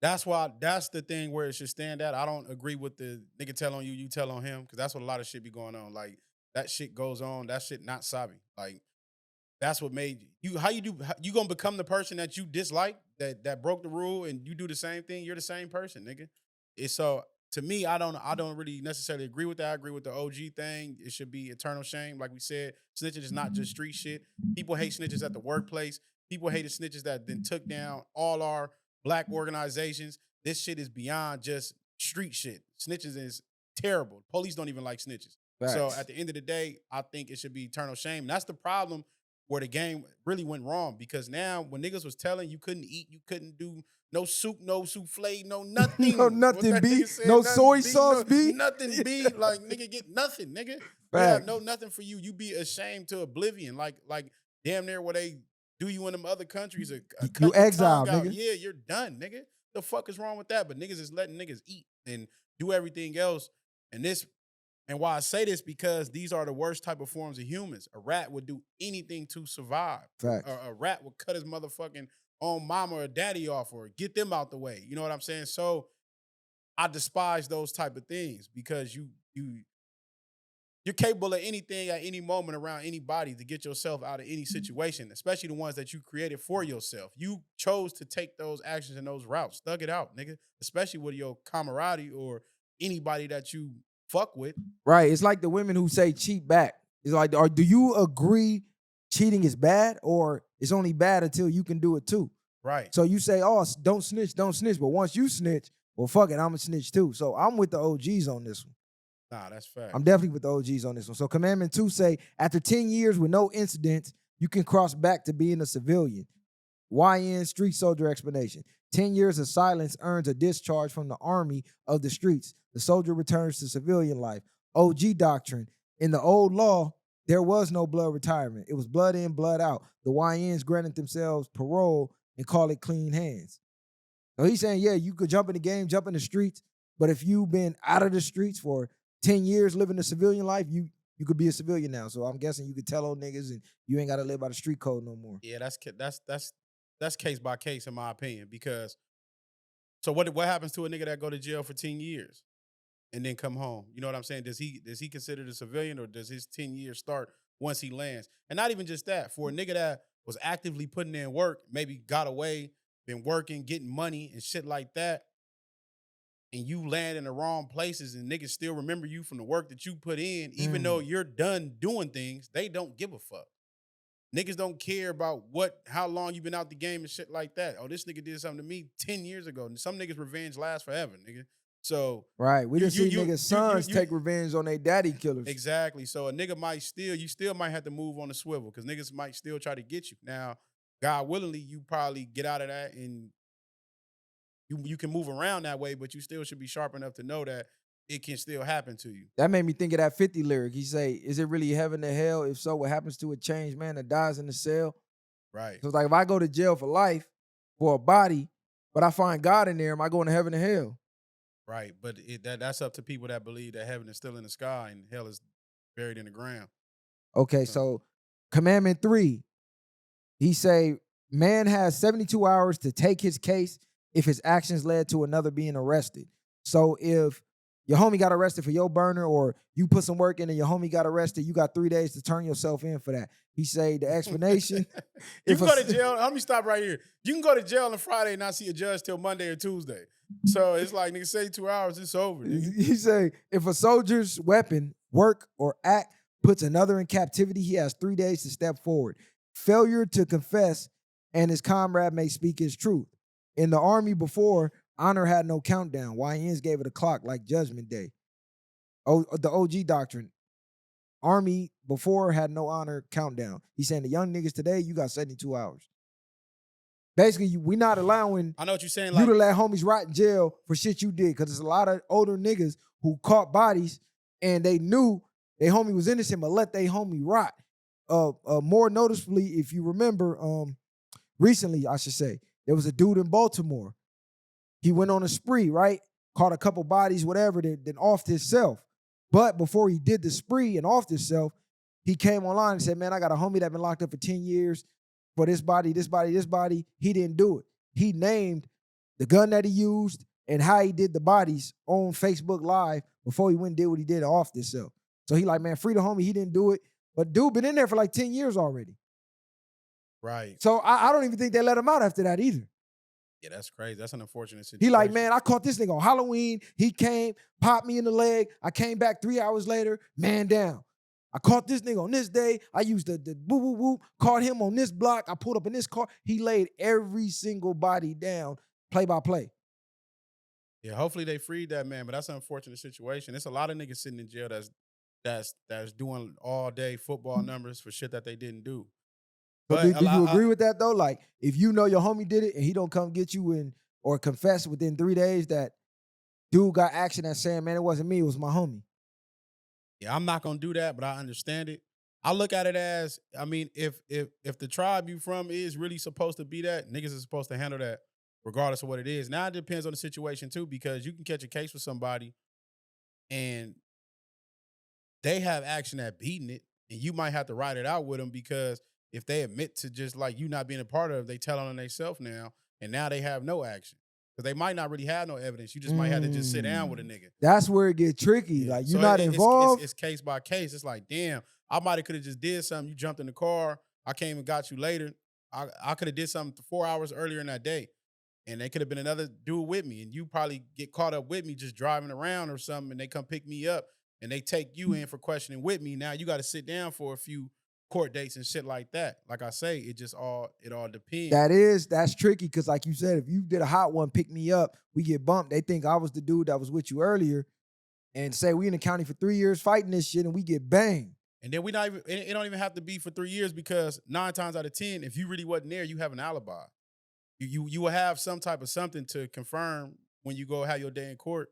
That's the thing where it should stand at. I don't agree with the nigga tell on you, you tell on him, because that's what a lot of shit be going on. Like, that shit goes on. That shit not sabi. Like, that's what made you. You gonna become the person that you dislike, that broke the rule, and you do the same thing. You're the same person, nigga. It's so to me, I don't really necessarily agree with that. I agree with the OG thing. It should be eternal shame. Like we said, snitching is not just street shit. People hate snitches at the workplace. People hated snitches that then took down all our black organizations. This shit is beyond just street shit. Snitches is terrible. Police don't even like snitches. Facts. So at the end of the day, I think it should be eternal shame. And that's the problem where the game really went wrong, because now when niggas was telling you couldn't eat, you couldn't do no soup, no souffle, no nothing. No nothing B, no soy sauce B. Nothing B. Like, nigga, get nothing, nigga. Yeah, no nothing for you. You be ashamed to oblivion. Like damn near what they do you in them other countries. You exiled, nigga. Yeah, you're done, nigga. The fuck is wrong with that? But niggas is letting niggas eat and do everything else. And this And why I say this, because these are the worst type of forms of humans. A rat would do anything to survive. Facts. A rat would cut his motherfucking own mama or daddy off or get them out the way. You know what I'm saying? So I despise those type of things because you're capable of anything at any moment around anybody to get yourself out of any situation, especially the ones that you created for yourself. You chose to take those actions and those routes. Thug it out, nigga. Especially with your camaraderie or anybody that you fuck with. Right. It's like the women who say cheat back. It's like, or do you agree cheating is bad, or it's only bad until you can do it too? Right. So you say, oh, don't snitch. But once you snitch, well, fuck it, I'm a snitch too. So I'm with the OGs on this one. Nah, that's fact. I'm definitely with the OGs on this one. So Commandment 2 say, after 10 years with no incidents, you can cross back to being a civilian. YN street soldier explanation. 10 years of silence earns a discharge from the army of the streets. The soldier returns to civilian life. OG doctrine. In the old law, there was no blood retirement. It was blood in, blood out. The YNs granted themselves parole and call it clean hands. So he's saying, yeah, you could jump in the game, jump in the streets, but if you've been out of the streets for 10 years living a civilian life, you could be a civilian now. So I'm guessing you could tell old niggas and you ain't got to live by the street code no more. Yeah, that's case by case in my opinion. Because so what happens to a nigga that go to jail for 10 years and then come home? You know what I'm saying? Does he considered a civilian, or does his 10 years start once he lands? And not even just that. For a nigga that was actively putting in work, maybe got away, been working, getting money and shit like that, and you land in the wrong places and niggas still remember you from the work that you put in, even though you're done doing things, they don't give a fuck. Niggas don't care about how long you been out the game and shit like that. Oh, this nigga did something to me 10 years ago. And some niggas' revenge lasts forever, nigga. So right, we just see niggas' sons take revenge on their daddy killers. Exactly. So a nigga might you still might have to move on the swivel because niggas might still try to get you. Now, God willingly, you probably get out of that and you can move around that way, but you still should be sharp enough to know that it can still happen to you. That made me think of that 50 lyric. He say, is it really heaven or hell? If so, what happens to a changed man that dies in the cell? Right. So it's like, if I go to jail for life for a body, but I find God in there, am I going to heaven or hell? Right. But that's up to people that believe that heaven is still in the sky and hell is buried in the ground. Okay, so Commandment 3, he say, man has 72 hours to take his case if his actions led to another being arrested. So if your homie got arrested for your burner, or you put some work in and your homie got arrested, you got 3 days to turn yourself in for that. He say the explanation. You can go to jail. Let me stop right here. You can go to jail on Friday and not see a judge till Monday or Tuesday. So it's like, nigga, say 2 hours, it's over. Nigga. He say, if a soldier's weapon, work, or act puts another in captivity, he has 3 days to step forward. Failure to confess and his comrade may speak his truth. In the army before, honor had no countdown. YNs gave it a clock like Judgment Day. The OG doctrine. Army before had no honor countdown. He's saying the young niggas today, you got 72 hours. Basically, we not allowing I know what you're saying. You to let homies rot in jail for shit you did. Because there's a lot of older niggas who caught bodies and they knew their homie was innocent, but let their homie rot. More noticeably, if you remember, recently, I should say, there was a dude in Baltimore. He went on a spree, right? Caught a couple bodies, whatever, then offed himself. But before he did the spree and offed himself, he came online and said, man, I got a homie that been locked up for 10 years for this body, this body, this body. He didn't do it. He named the gun that he used and how he did the bodies on Facebook Live before he went and did what he did and offed himself. So he like, man, free the homie. He didn't do it. But dude been in there for like 10 years already. Right. So I don't even think they let him out after that either. Yeah, that's crazy. That's an unfortunate situation. He like, man, I caught this nigga on Halloween. He came, popped me in the leg. I came back 3 hours later, man down. I caught this nigga on this day. I used the whoop, whoop, whoop, caught him on this block. I pulled up in this car. He laid every single body down, play by play. Yeah, hopefully they freed that man, but that's an unfortunate situation. It's a lot of niggas sitting in jail that's doing all day football numbers for shit that they didn't do. But do you agree with that though? Like, if you know your homie did it and he don't come get you or confess within 3 days, that dude got action that's saying, man, it wasn't me, it was my homie. Yeah, I'm not gonna do that, but I understand it. I look at it as, I mean, if the tribe you from is really supposed to be that, niggas is supposed to handle that regardless of what it is. Now it depends on the situation too, because you can catch a case with somebody and they have action at beating it, and you might have to ride it out with them because if they admit to just like you not being a part of it, they tell on themselves now, and now they have no action. Because they might not really have no evidence. You just might have to just sit down with a nigga. That's where it get tricky. Yeah. Like So you're not involved. It's case by case. It's like, damn, I might have could have just did something. You jumped in the car. I came and got you later. I could have did something 4 hours earlier in that day. And they could have been another dude with me. And you probably get caught up with me just driving around or something. And they come pick me up and they take you in for questioning with me. Now you got to sit down for a few court dates and shit like that. Like I say, it all depends. That's tricky because, like you said, if you did a hot one, pick me up, we get bumped. They think I was the dude that was with you earlier, and say we in the county for 3 years fighting this shit, and we get banged. And then we not even. It don't even have to be for 3 years because 9 times out of 10, if you really wasn't there, you have an alibi. You will have some type of something to confirm when you go have your day in court.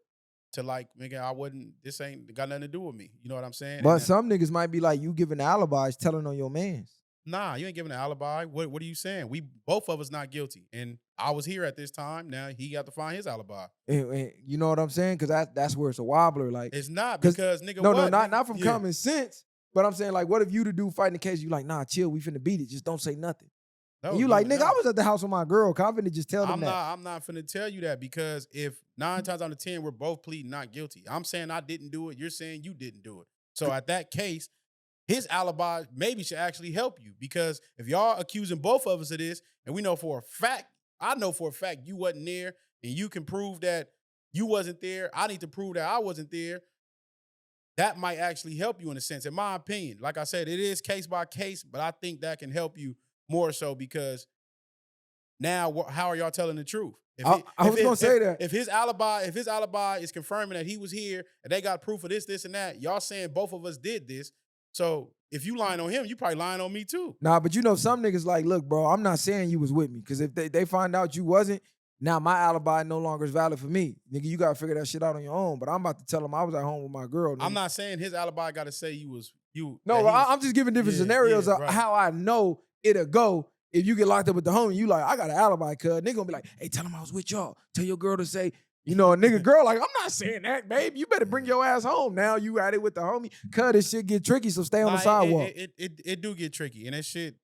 To like, nigga, I wasn't. This ain't got nothing to do with me. You know what I'm saying? But some niggas might be like, you giving alibis, telling on your mans. Nah, you ain't giving an alibi. What are you saying? We both of us not guilty, and I was here at this time. Now he got to find his alibi. And you know what I'm saying? Because that's where it's a wobbler. Like it's not because nigga. No, what? not from common sense. But I'm saying like, what if you the dude fighting the case? You like, nah, chill. We finna beat it. Just don't say nothing. No, and you like, nigga, I was at the house with my girl. I'm finna just tell them that. I'm not finna tell you that because if 9 times out of 10 we're both pleading not guilty, I'm saying I didn't do it. You're saying you didn't do it. So at that case, his alibi maybe should actually help you because if y'all accusing both of us of this, and we know for a fact, I know for a fact you wasn't there, and you can prove that you wasn't there. I need to prove that I wasn't there. That might actually help you in a sense, in my opinion. Like I said, it is case by case, but I think that can help you more so because now how are y'all telling the truth? I was gonna say that if his alibi is confirming that he was here and they got proof of this and that, y'all saying both of us did this. So if you lying on him, you probably lying on me too. Nah, but you know some niggas like, look, bro, I'm not saying you was with me because if they find out you wasn't, now my alibi no longer is valid for me. Nigga, you gotta figure that shit out on your own. But I'm about to tell him I was at home with my girl. Nigga. I'm not saying his alibi got to say you was you. No, I'm just giving different scenarios of how I know it'll go. If you get locked up with the homie, you like, I got an alibi, cuz. Nigga gonna be like, hey, tell him I was with y'all. Tell your girl to say, you know, a nigga girl like, I'm not saying that, babe. You better bring your ass home. Now you at it with the homie. Cuz this shit get tricky, so stay on the sidewalk. It do get tricky. And that shit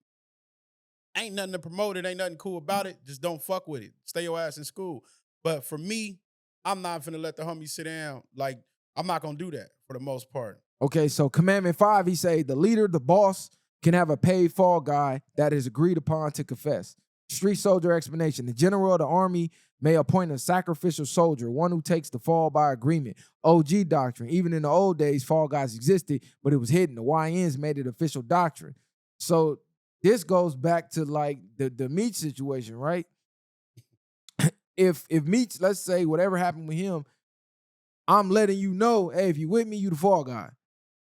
ain't nothing to promote. It ain't nothing cool about it. Just don't fuck with it. Stay your ass in school. But for me, I'm not finna let the homie sit down. Like, I'm not gonna do that for the most part. Okay, so Commandment 5, he say, the leader, the boss, can have a paid fall guy that is agreed upon to confess. Street soldier explanation. The general of the army may appoint a sacrificial soldier, one who takes the fall by agreement. OG doctrine. Even in the old days, fall guys existed, but it was hidden. The YNs made it official doctrine. So this goes back to like the Meech situation, right? If Meech, let's say whatever happened with him, I'm letting you know, hey, if you with me, you the fall guy.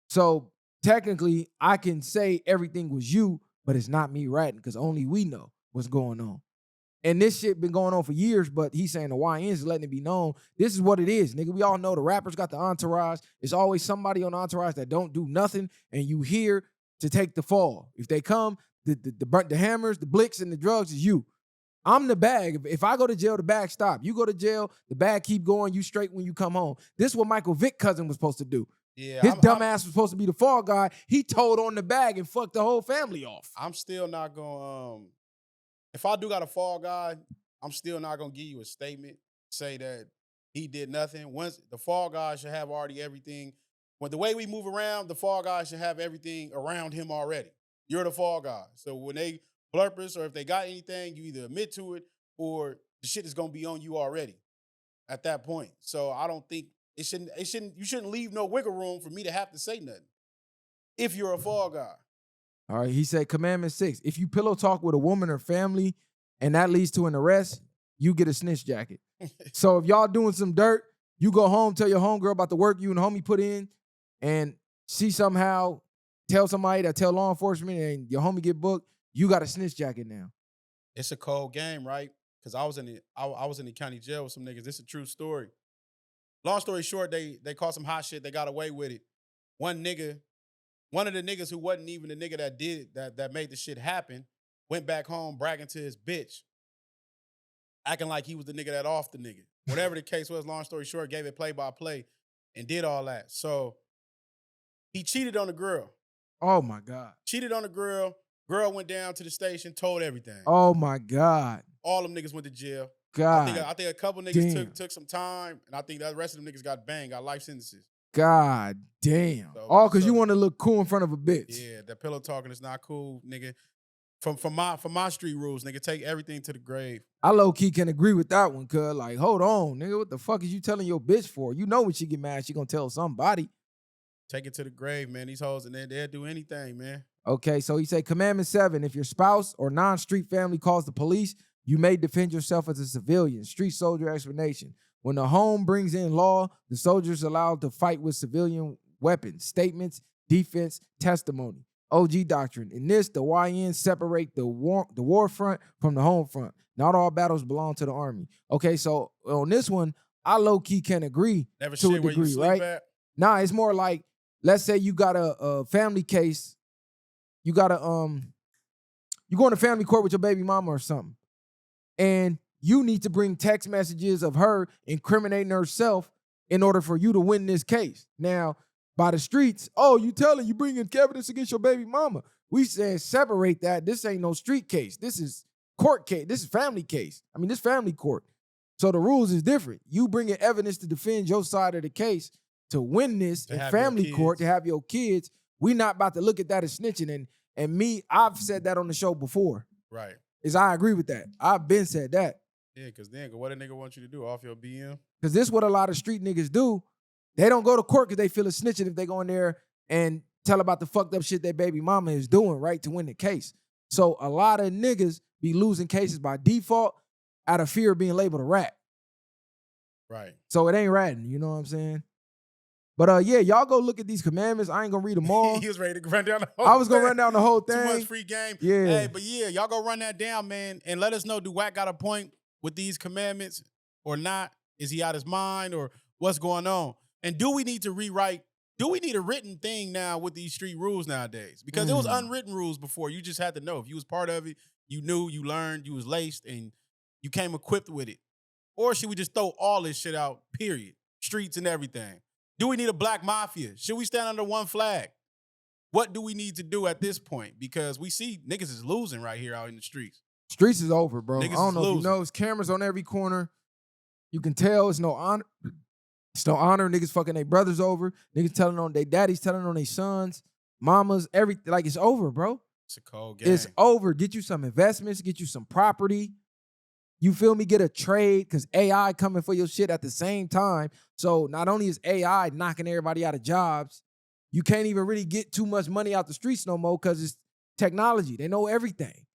So technically, I can say everything was you, but it's not me ratting because only we know what's going on. And this shit been going on for years, but he's saying the YNs is letting it be known. This is what it is, nigga. We all know the rappers got the entourage. It's always somebody on the entourage that don't do nothing, and you here to take the fall. If they come, the hammers, the blicks, and the drugs is you. I'm the bag. If I go to jail, the bag stop. You go to jail, the bag keep going. You straight when you come home. This is what Michael Vick cousin was supposed to do. Yeah, his dumb ass was supposed to be the fall guy. He told on the bag and fucked the whole family off. I'm still not going. If I do got a fall guy, I'm still not gonna give you a statement. Say that he did nothing. Once the fall guy should have already everything. When the way we move around, the fall guy should have everything around him already. You're the fall guy. So when they blurpers or if they got anything, you either admit to it or the shit is gonna be on you already at that point. So I don't think you shouldn't leave no wiggle room for me to have to say nothing if you're a fall guy. All right, he said Commandment 6, if you pillow talk with a woman or family and that leads to an arrest, you get a snitch jacket. So if y'all doing some dirt, you go home, tell your homegirl about the work you and the homie put in, and she somehow tell somebody that tell law enforcement and your homie get booked, you got a snitch jacket now. It's a cold game, right? Because I was in the county jail with some niggas. This is a true story. Long story short, they caught some hot shit. They got away with it. One of the niggas who wasn't even the nigga that did it, that made the shit happen, went back home bragging to his bitch, acting like he was the nigga that off the nigga. Whatever the case was, long story short, gave it play-by-play and did all that. So He cheated on the girl. Oh my God. Cheated on the girl. Girl went down to the station, told everything. Oh my God. All them niggas went to jail. God. I think a couple niggas took some time, and I think the rest of them niggas got banged, got life sentences. God damn. All because you want to look cool in front of a bitch. Yeah, that pillow talking is not cool, nigga. From my street rules, nigga, take everything to the grave. I low-key can agree with that one, cuz. Like, hold on, nigga. What the fuck is you telling your bitch for? You know when she get mad, she gonna tell somebody. Take it to the grave, man. These hoes, and they'll do anything, man. Okay, so he say, Commandment 7, if your spouse or non-street family calls the police, you may defend yourself as a civilian. Street soldier explanation. When the home brings in law, the soldier is allowed to fight with civilian weapons, statements, defense, testimony. OG doctrine. In this, the YN separate the war front from the home front. Not all battles belong to the army. Okay, so on this one, I low-key can agree Never to a shit where you degree, sleep right? at. Nah, it's more like, let's say you got a family case. You got you going to family court with your baby mama or something. And you need to bring text messages of her incriminating herself in order for you to win this case. Now, by the streets, oh, you bringing evidence against your baby mama. We said separate that. This ain't no street case. This is court case. This is family case. I mean, this family court. So the rules is different. You bringing evidence to defend your side of the case to win this in family court, to have your kids. We not about to look at that as snitching. And me, I've said that on the show before. Right. I agree with that. I've been said that. Yeah, because then what a nigga want you to do off your BM? Because this is what a lot of street niggas do. They don't go to court because they feel it's snitching if they go in there and tell about the fucked up shit their baby mama is doing, right, to win the case. So a lot of niggas be losing cases by default out of fear of being labeled a rat. Right. So it ain't ratting, you know what I'm saying? But yeah, y'all go look at these commandments. I ain't gonna read them all. He was ready to run down the whole thing. I was gonna run down the whole thing. Too much free game. Yeah. Hey, but yeah, y'all go run that down, man, and let us know, do Wack got a point with these commandments or not? Is he out his mind or what's going on? And do we need to rewrite? Do we need a written thing now with these street rules nowadays? Because it was unwritten rules before. You just had to know. If you was part of it, you knew, you learned, you was laced, and you came equipped with it. Or should we just throw all this shit out, period? Streets and everything. Do we need a black mafia? Should we stand under one flag? What do we need to do at this point? Because we see niggas is losing right here out in the streets. Streets is over, bro. Niggas I don't know if you know, it's cameras on every corner. You can tell it's no honor. It's no honor. Niggas fucking their brothers over. Niggas telling on their daddies, telling on their sons, mamas, everything. Like, it's over, bro. It's a cold game. It's over. Get you some investments. Get you some property. You feel me? Get a trade, because AI coming for your shit at the same time. So not only is AI knocking everybody out of jobs, you can't even really get too much money out the streets no more because it's technology. They know everything.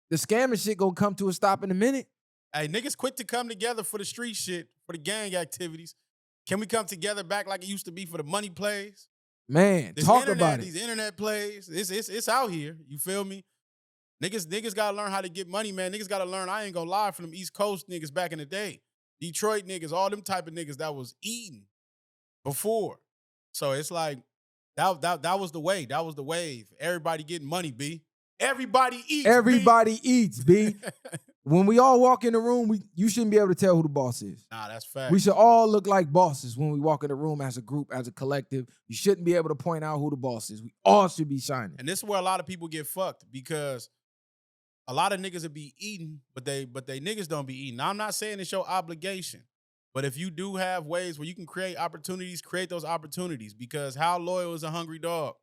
The scamming shit gonna come to a stop in a minute. Hey, niggas quit to come together for the street shit, for the gang activities. Can we come together back like it used to be for the money plays? Man, talk about it. These internet plays, it's out here. You feel me? Niggas gotta learn how to get money, man. Niggas gotta learn. I ain't gonna lie, from them East Coast niggas back in the day. Detroit niggas, all them type of niggas that was eating before. So it's like, that was the way. That was the wave. Everybody getting money, B. Everybody eats, Everybody eats, B. When we all walk in the room, you shouldn't be able to tell who the boss is. Nah, that's fact. We should all look like bosses when we walk in the room as a group, as a collective. You shouldn't be able to point out who the boss is. We all should be shining. And this is where a lot of people get fucked, because a lot of niggas will be eating, but they niggas don't be eating. Now, I'm not saying it's your obligation, but if you do have ways where you can create opportunities, create those opportunities, because how loyal is a hungry dog?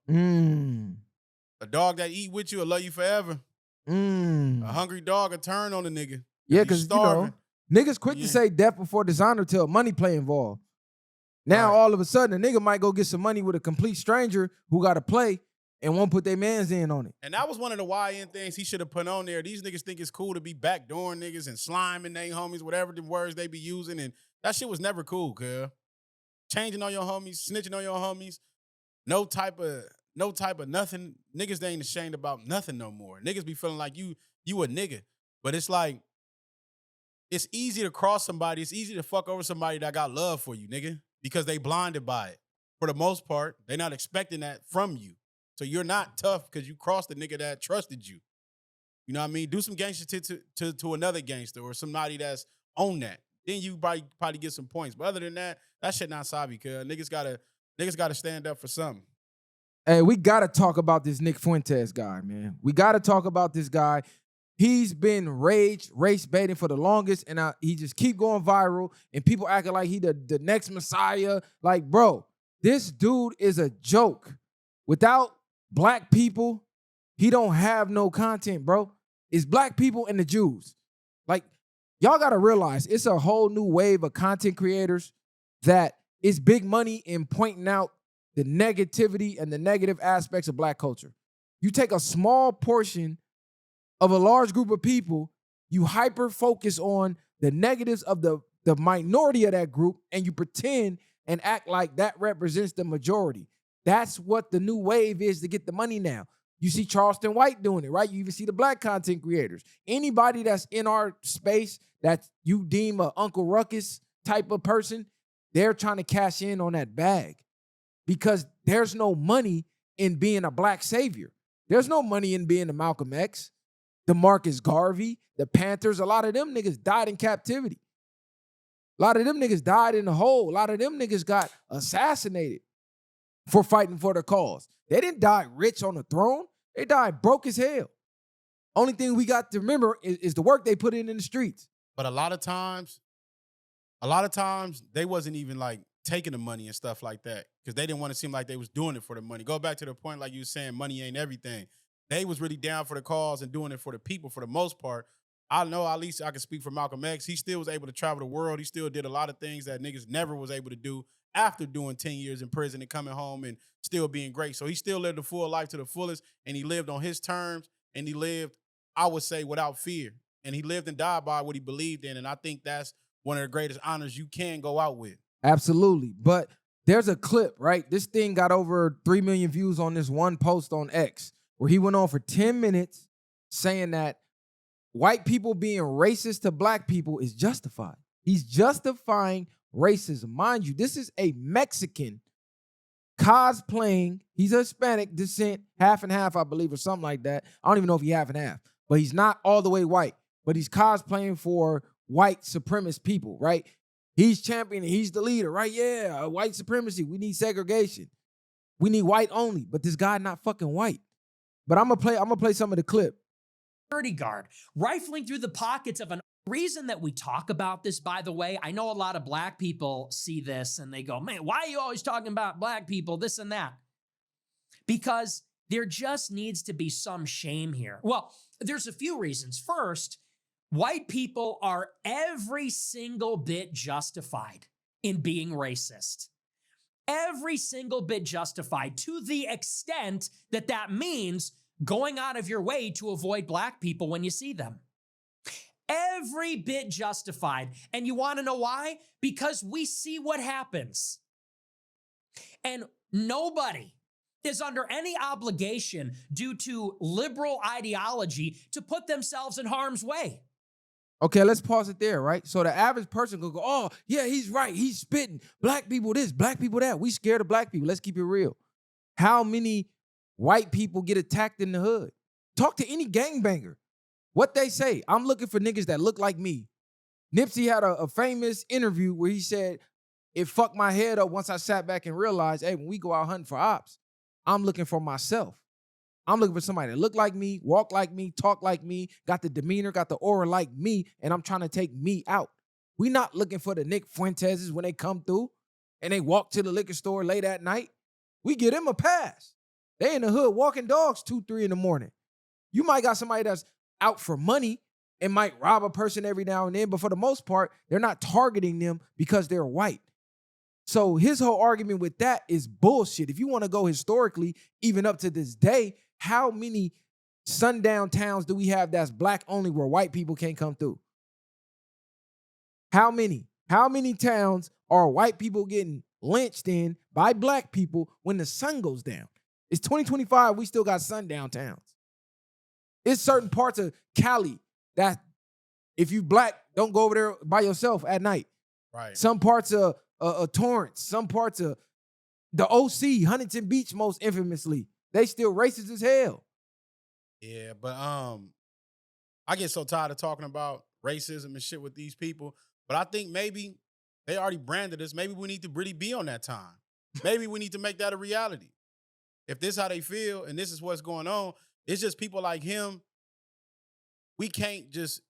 A dog that eat with you will love you forever. A hungry dog will turn on a nigga. Yeah, because, you know, niggas quick to say death before dishonor till money play involved. Now, all of a sudden, a nigga might go get some money with a complete stranger who got to play and won't put their mans in on it. And that was one of the YN things he should have put on there. These niggas think it's cool to be backdooring niggas and sliming they homies, whatever the words they be using. And that shit was never cool, cuz. Changing on your homies, snitching on your homies, no type of nothing. Niggas, they ain't ashamed about nothing no more. Niggas be feeling like you a nigga. But it's like, it's easy to cross somebody. It's easy to fuck over somebody that got love for you, nigga, because they blinded by it. For the most part, they not expecting that from you. So you're not tough because you crossed the nigga that trusted you. You know what I mean? Do some gangster to another gangster or somebody that's on that. Then you probably get some points. But other than that, that shit not savvy, cuz. Niggas gotta stand up for something. Hey, we got to talk about this Nick Fuentes guy, man. We got to talk about this guy. He's been race baiting for the longest, and he just keep going viral, and people acting like he the next messiah. Like, bro, this dude is a joke. Without black people, he don't have no content, bro. It's black people and the Jews. Like, y'all got to realize it's a whole new wave of content creators that is big money in pointing out the negativity and the negative aspects of black culture. You take a small portion of a large group of people, you hyper focus on the negatives of the minority of that group, and you pretend and act like that represents the majority. That's what the new wave is to get the money now. You see Charleston White doing it, right? You even see the black content creators. Anybody that's in our space that you deem a Uncle Ruckus type of person, they're trying to cash in on that bag because there's no money in being a black savior. There's no money in being a Malcolm X, the Marcus Garvey, the Panthers. A lot of them niggas died in captivity. A lot of them niggas died in the hole. A lot of them niggas got assassinated for fighting for the cause. They didn't die rich on the throne. They died broke as hell. Only thing we got to remember is the work they put in the streets. But a lot of times they wasn't even like taking the money and stuff like that because they didn't want to seem like they was doing it for the money. Go back to the point like you were saying, money ain't everything. They was really down for the cause and doing it for the people for the most part. I know at least I can speak for Malcolm X. He still was able to travel the world. He still did a lot of things that niggas never was able to do after doing 10 years in prison and coming home and still being great. So he still lived a full life to the fullest, and he lived on his terms, and he lived, I would say, without fear. And he lived and died by what he believed in, and I think that's one of the greatest honors you can go out with. Absolutely. But there's a clip, right? This thing got over 3 million views on this one post on X where he went on for 10 minutes saying that white people being racist to black people is justified. He's justifying racism. Mind you, this is a Mexican cosplaying. He's a Hispanic descent, half and half, I believe, or something like that. I don't even know if he's half and half, but he's not all the way white. But he's cosplaying for white supremacist people, right? He's championing, he's the leader, right? Yeah, white supremacy. We need segregation. We need white only. But this guy not fucking white. But I'm gonna play some of the clip. Security guard rifling through the pockets of an reason that we talk about this, by the way. I know a lot of black people see this and they go, man, why are you always talking about black people, this and that? Because there just needs to be some shame here. Well, there's a few reasons. First, white people are every single bit justified in being racist. Every single bit justified, to the extent that that means going out of your way to avoid black people when you see them. Every bit justified. And you want to know why? Because we see what happens. And nobody is under any obligation due to liberal ideology to put themselves in harm's way. Okay, let's pause it there, right? So the average person could go, oh, yeah, he's right. He's spitting. Black people this, black people that. We scared of black people. Let's keep it real. How many white people get attacked in the hood? Talk to any gangbanger. What they say, I'm looking for niggas that look like me. Nipsey had a famous interview where he said, it fucked my head up once I sat back and realized, hey, when we go out hunting for ops, I'm looking for myself. I'm looking for somebody that look like me, walk like me, talk like me, got the demeanor, got the aura like me, and I'm trying to take me out. We not looking for the Nick Fuenteses when they come through and they walk to the liquor store late at night. We give them a pass. They in the hood walking dogs 2, 3 in the morning. You might got somebody that's out for money and might rob a person every now and then, but for the most part, they're not targeting them because they're white. So his whole argument with that is bullshit. If you want to go historically, even up to this day, how many sundown towns do we have that's black only where white people can't come through? How many? How many towns are white people getting lynched in by black people when the sun goes down? It's 2025, we still got sundown towns. It's certain parts of Cali that if you black, don't go over there by yourself at night. Right. Some parts of Torrance, some parts of the OC, Huntington Beach most infamously. They still racist as hell. Yeah, but I get so tired of talking about racism and shit with these people. But I think maybe they already branded us. Maybe we need to really be on that time. Maybe we need to make that a reality. If this how they feel and this is what's going on, it's just people like him. We can't just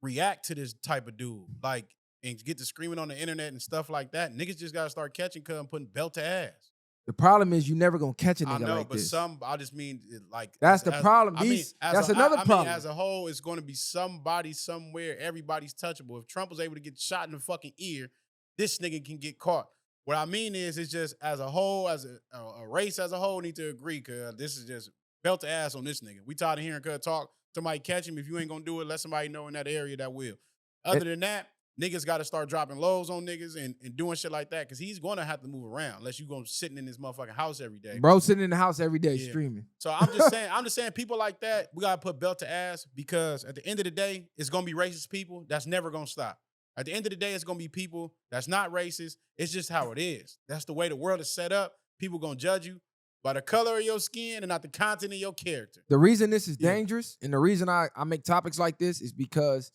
react to this type of dude, like, and get to screaming on the internet and stuff like that. Niggas just gotta start catching cuz and putting belt to ass. The problem is you never gonna catch a nigga I know, like but this. I just mean like That's the problem. That's another problem. As a whole, it's going to be somebody somewhere. Everybody's touchable. If Trump was able to get shot in the fucking ear, this nigga can get caught. What I mean is, it's just as a whole, as a race as a whole, need to agree, cuz this is just belt to ass on this nigga. We tired of hearing cuz talk. Somebody catch him. If you ain't gonna do it, let somebody know in that area that will. Other than that, niggas got to start dropping lows on niggas and doing shit like that, because he's going to have to move around unless you going sitting in this motherfucking house every day. Bro sitting in the house every day Yeah. streaming. So I'm just saying people like that, we got to put belt to ass, because at the end of the day, it's going to be racist people. That's never going to stop. At the end of the day, it's going to be people that's not racist. It's just how it is. That's the way the world is set up. People going to judge you by the color of your skin and not the content of your character. The reason this is Yeah. dangerous and the reason I make topics like this is because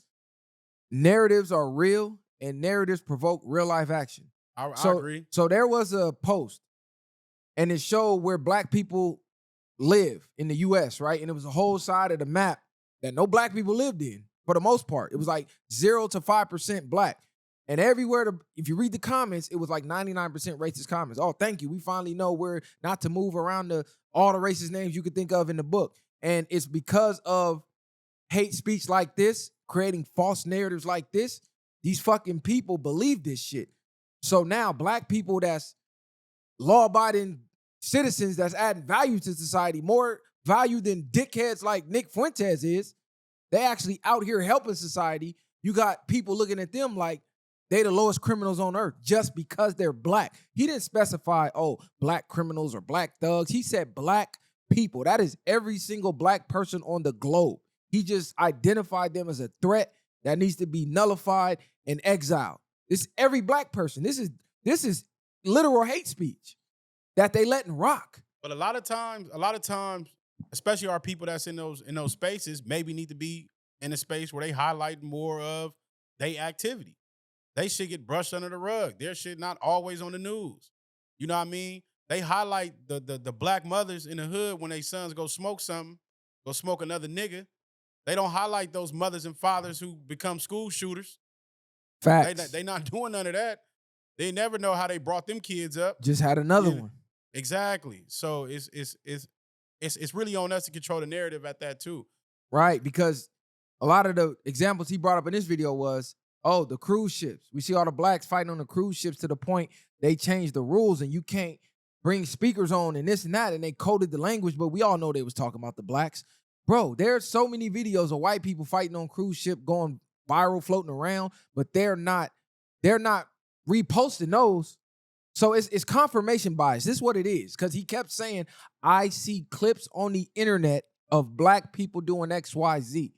narratives are real and narratives provoke real life action. I So, agree. So there was a post and it showed where black people live in the US, right? And it was a whole side of the map that no black people lived in for the most part. It was like 0 to 5% black. And everywhere, if you read the comments, it was like 99% racist comments. Oh, thank you. We finally know where not to move around all the racist names you could think of in the book. And it's because of hate speech like this, creating false narratives like this, these fucking people believe this shit. So now black people that's law-abiding citizens that's adding value to society, more value than dickheads like Nick Fuentes is, they actually out here helping society. You got people looking at them like they the lowest criminals on earth just because they're black. He didn't specify, oh, black criminals or black thugs. He said black people. That is every single black person on the globe. He just identified them as a threat that needs to be nullified and exiled. It's every black person. This is literal hate speech that they letting rock. But a lot of times, especially our people that's in those spaces, maybe need to be in a space where they highlight more of their activity. They shit get brushed under the rug. Their shit not always on the news. You know what I mean? They highlight the black mothers in the hood when their sons go smoke something, go smoke another nigga. They don't highlight those mothers and fathers who become school shooters. Facts. They not doing none of that. They never know how they brought them kids up. Just had another Yeah. one. Exactly. So it's really on us to control the narrative at that too. Right, because a lot of the examples he brought up in this video was, oh, the cruise ships. We see all the blacks fighting on the cruise ships to the point they changed the rules and you can't bring speakers on and this and that, and they coded the language, but we all know they was talking about the blacks. Bro, there's so many videos of white people fighting on cruise ship going viral, floating around, but they're not reposting those. So it's confirmation bias. This is what it is. Because he kept saying, I see clips on the internet of black people doing X, Y, Z.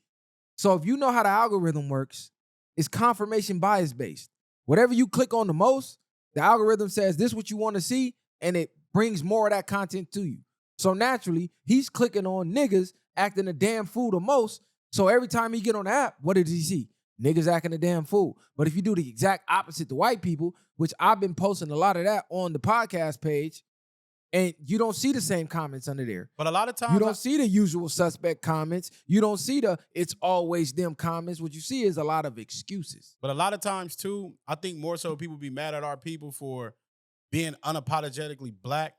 So if you know how the algorithm works, it's confirmation bias based. Whatever you click on the most, the algorithm says this is what you want to see, and it brings more of that content to you. So naturally, he's clicking on niggas acting a damn fool the most. So every time he get on the app, what did he see? Niggas acting a damn fool. But if you do the exact opposite to white people, which I've been posting a lot of that on the podcast page, and you don't see the same comments under there. But a lot of times You don't see the usual suspect comments. You don't see the it's always them comments. What you see is a lot of excuses. But a lot of times too, I think more so people be mad at our people for being unapologetically black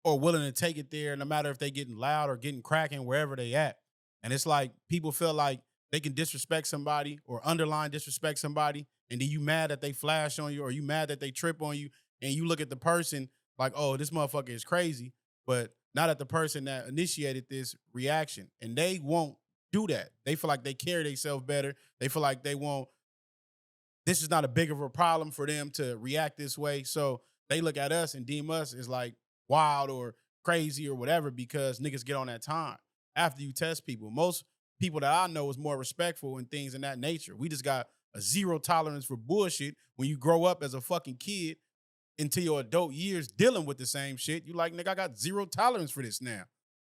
or willing to take it there, no matter if they getting loud or getting cracking wherever they at. And it's like people feel like they can disrespect somebody or underline disrespect somebody, and then you mad that they flash on you or you mad that they trip on you, and you look at the person like, oh, this motherfucker is crazy, but not at the person that initiated this reaction. And they won't do that. They feel like they carry themselves better. They feel like this is not a big of a problem for them to react this way. So they look at us and deem us as like wild or crazy or whatever, because niggas get on that time after you test people. Most people that I know is more respectful and things in that nature. We just got a zero tolerance for bullshit. When you grow up as a fucking kid into your adult years dealing with the same shit, you like, nigga, I got zero tolerance for this now.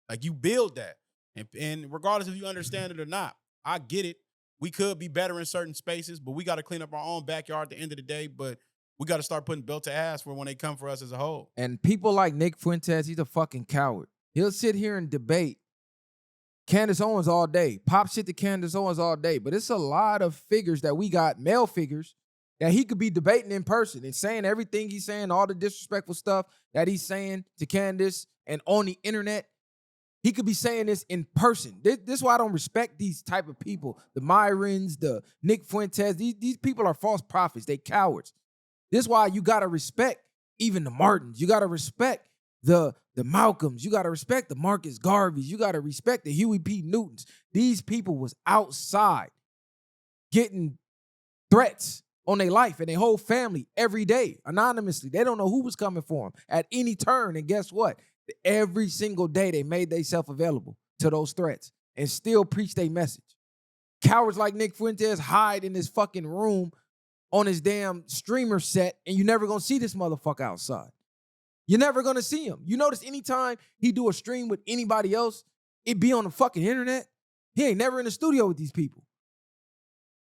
Like, you build that. And regardless if you understand it or not, I get it. We could be better in certain spaces, but we got to clean up our own backyard at the end of the day. But We got to start putting belt to ass for when they come for us as a whole. And people like Nick Fuentes, he's a fucking coward. He'll sit here and debate Candace Owens all day, pop shit to Candace Owens all day. But it's a lot of figures that we got, male figures, that he could be debating in person and saying everything he's saying, all the disrespectful stuff that he's saying to Candace and on the internet. He could be saying this in person. This is why I don't respect these type of people. The Myrons, the Nick Fuentes, these people are false prophets. They cowards. This is why you got to respect even the Martins. You got to respect the Malcolms. You got to respect the Marcus Garveys. You got to respect the Huey P. Newtons. These people was outside getting threats on their life and their whole family every day, anonymously. They don't know who was coming for them at any turn. And guess what? Every single day they made themselves available to those threats and still preach their message. Cowards like Nick Fuentes hide in this fucking room on his damn streamer set, and you're never gonna see this motherfucker outside. You're never gonna see him. You notice anytime he do a stream with anybody else, it be on the fucking internet. He ain't never in the studio with these people.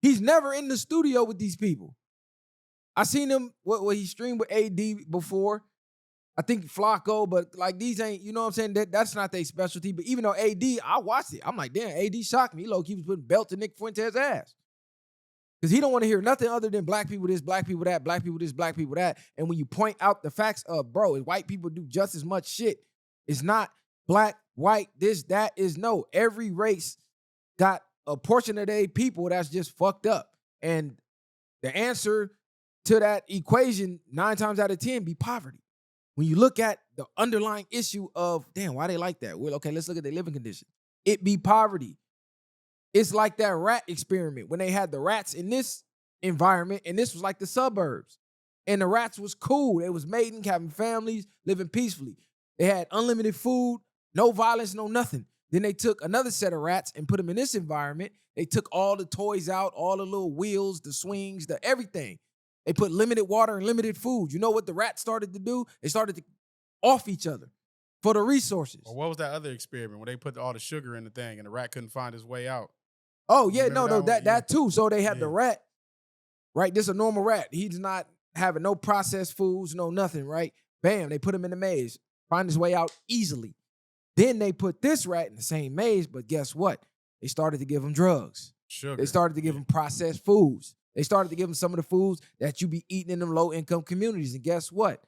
He's never in the studio with these people. I seen him, what he streamed with AD before. I think Flacco, but like these ain't, you know what I'm saying? That's not their specialty. But even though AD, I watched it. I'm like, damn, AD shocked me. He low-key was putting belt to Nick Fuentes' ass. Because he don't want to hear nothing other than black people this, black people that, black people this, black people that. And when you point out the facts of, bro, white people do just as much shit. It's not black, white, this, that, is no. Every race got a portion of their people that's just fucked up. And the answer to that equation, 9 times out of 10, be poverty. When you look at the underlying issue of, damn, why they like that? Well, okay, let's look at their living condition. It be poverty. It's like that rat experiment when they had the rats in this environment, and this was like the suburbs. And the rats was cool. They was mating, having families, living peacefully. They had unlimited food, no violence, no nothing. Then they took another set of rats and put them in this environment. They took all the toys out, all the little wheels, the swings, the everything. They put limited water and limited food. You know what the rats started to do? They started to off each other for the resources. Or what was that other experiment where they put all the sugar in the thing and the rat couldn't find his way out? Oh, yeah, no, that that too. So they had the rat, right? This is a normal rat. He's not having no processed foods, no nothing, right? Bam, they put him in the maze, find his way out easily. Then they put this rat in the same maze, but guess what? They started to give him drugs. Sugar. They started to give him processed foods. They started to give him some of the foods that you be eating in them low-income communities. And guess what?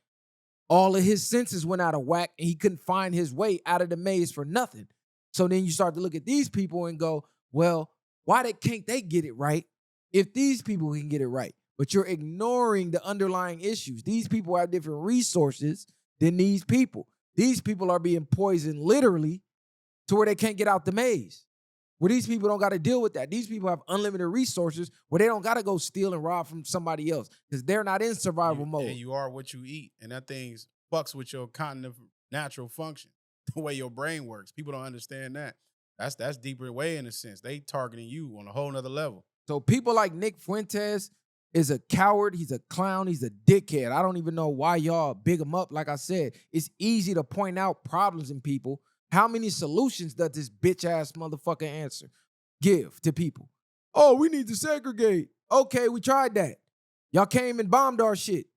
All of his senses went out of whack, and he couldn't find his way out of the maze for nothing. So then you start to look at these people and go, well, why can't they get it right if these people can get it right? But you're ignoring the underlying issues. These people have different resources than these people. These people are being poisoned literally to where they can't get out the maze. Where these people don't got to deal with that. These people have unlimited resources where they don't got to go steal and rob from somebody else because they're not in survival mode. And you are what you eat. And that thing fucks with your cognitive natural function, the way your brain works. People don't understand that. That's deeper way in a sense. They targeting you on a whole nother level. So people like Nick Fuentes is a coward. He's a clown. He's a dickhead. I don't even know why y'all big him up. Like I said, it's easy to point out problems in people. How many solutions does this bitch-ass motherfucker give to people? Oh, we need to segregate. Okay, we tried that. Y'all came and bombed our shit.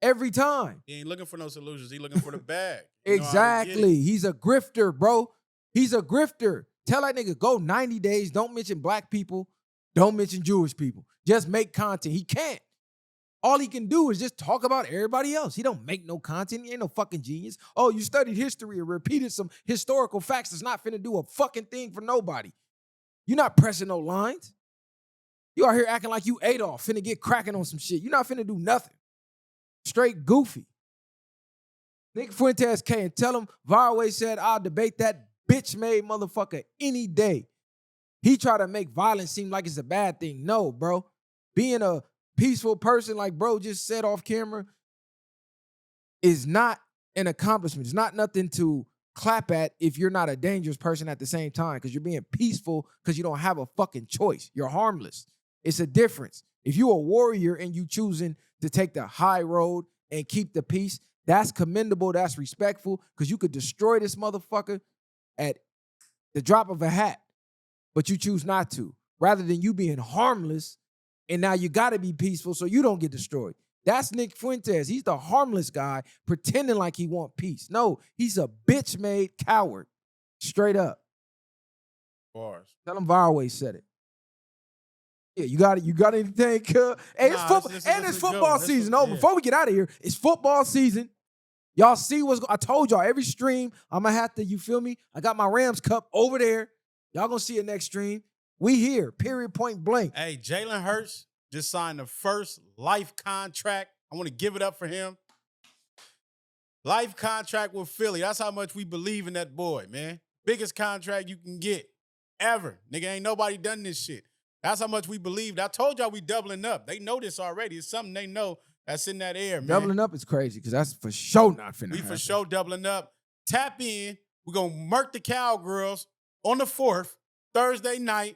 Every time. He ain't looking for no solutions. He looking for the bag. Exactly. He's a grifter, bro. He's a grifter. Tell that nigga, go 90 days. Don't mention black people. Don't mention Jewish people. Just make content. He can't. All he can do is just talk about everybody else. He don't make no content. He ain't no fucking genius. Oh, you studied history and repeated some historical facts that's not finna do a fucking thing for nobody. You're not pressing no lines. You out here acting like you Adolf, finna get cracking on some shit. You're not finna do nothing. Straight goofy. Nick Fuentes can't tell him. VwP said, I'll debate that bitch-made motherfucker any day. He tried to make violence seem like it's a bad thing. No, bro. Being a peaceful person, like bro just said off camera, is not an accomplishment. It's not nothing to clap at if you're not a dangerous person at the same time because you're being peaceful because you don't have a fucking choice. You're harmless. It's a difference. If you're a warrior and you choosing to take the high road and keep the peace, that's commendable, that's respectful because you could destroy this motherfucker at the drop of a hat, but you choose not to, rather than you being harmless and now you got to be peaceful so you don't get destroyed. That's Nick Fuentes. He's the harmless guy pretending like he want peace. No, he's a bitch-made coward. Straight up. Bars. Tell him VwP said it. Yeah, you got it. You got anything? Hey, it's football, and it's football season. Before we get out of here, it's football season. Y'all see I told y'all every stream, I'm gonna have to, you feel me? I got my Rams cup over there. Y'all gonna see it next stream. We here, period, point blank. Hey, Jalen Hurts just signed the first life contract. I want to give it up for him. Life contract with Philly. That's how much we believe in that boy, man. Biggest contract you can get ever. Nigga, ain't nobody done this shit. That's how much we believed. I told y'all we doubling up. They know this already. It's something they know that's in that air, man. Doubling up is crazy because that's for sure not finna We happen. for sure doubling up. Tap in. We're going to murk the Cowgirls on the 4th, Thursday night.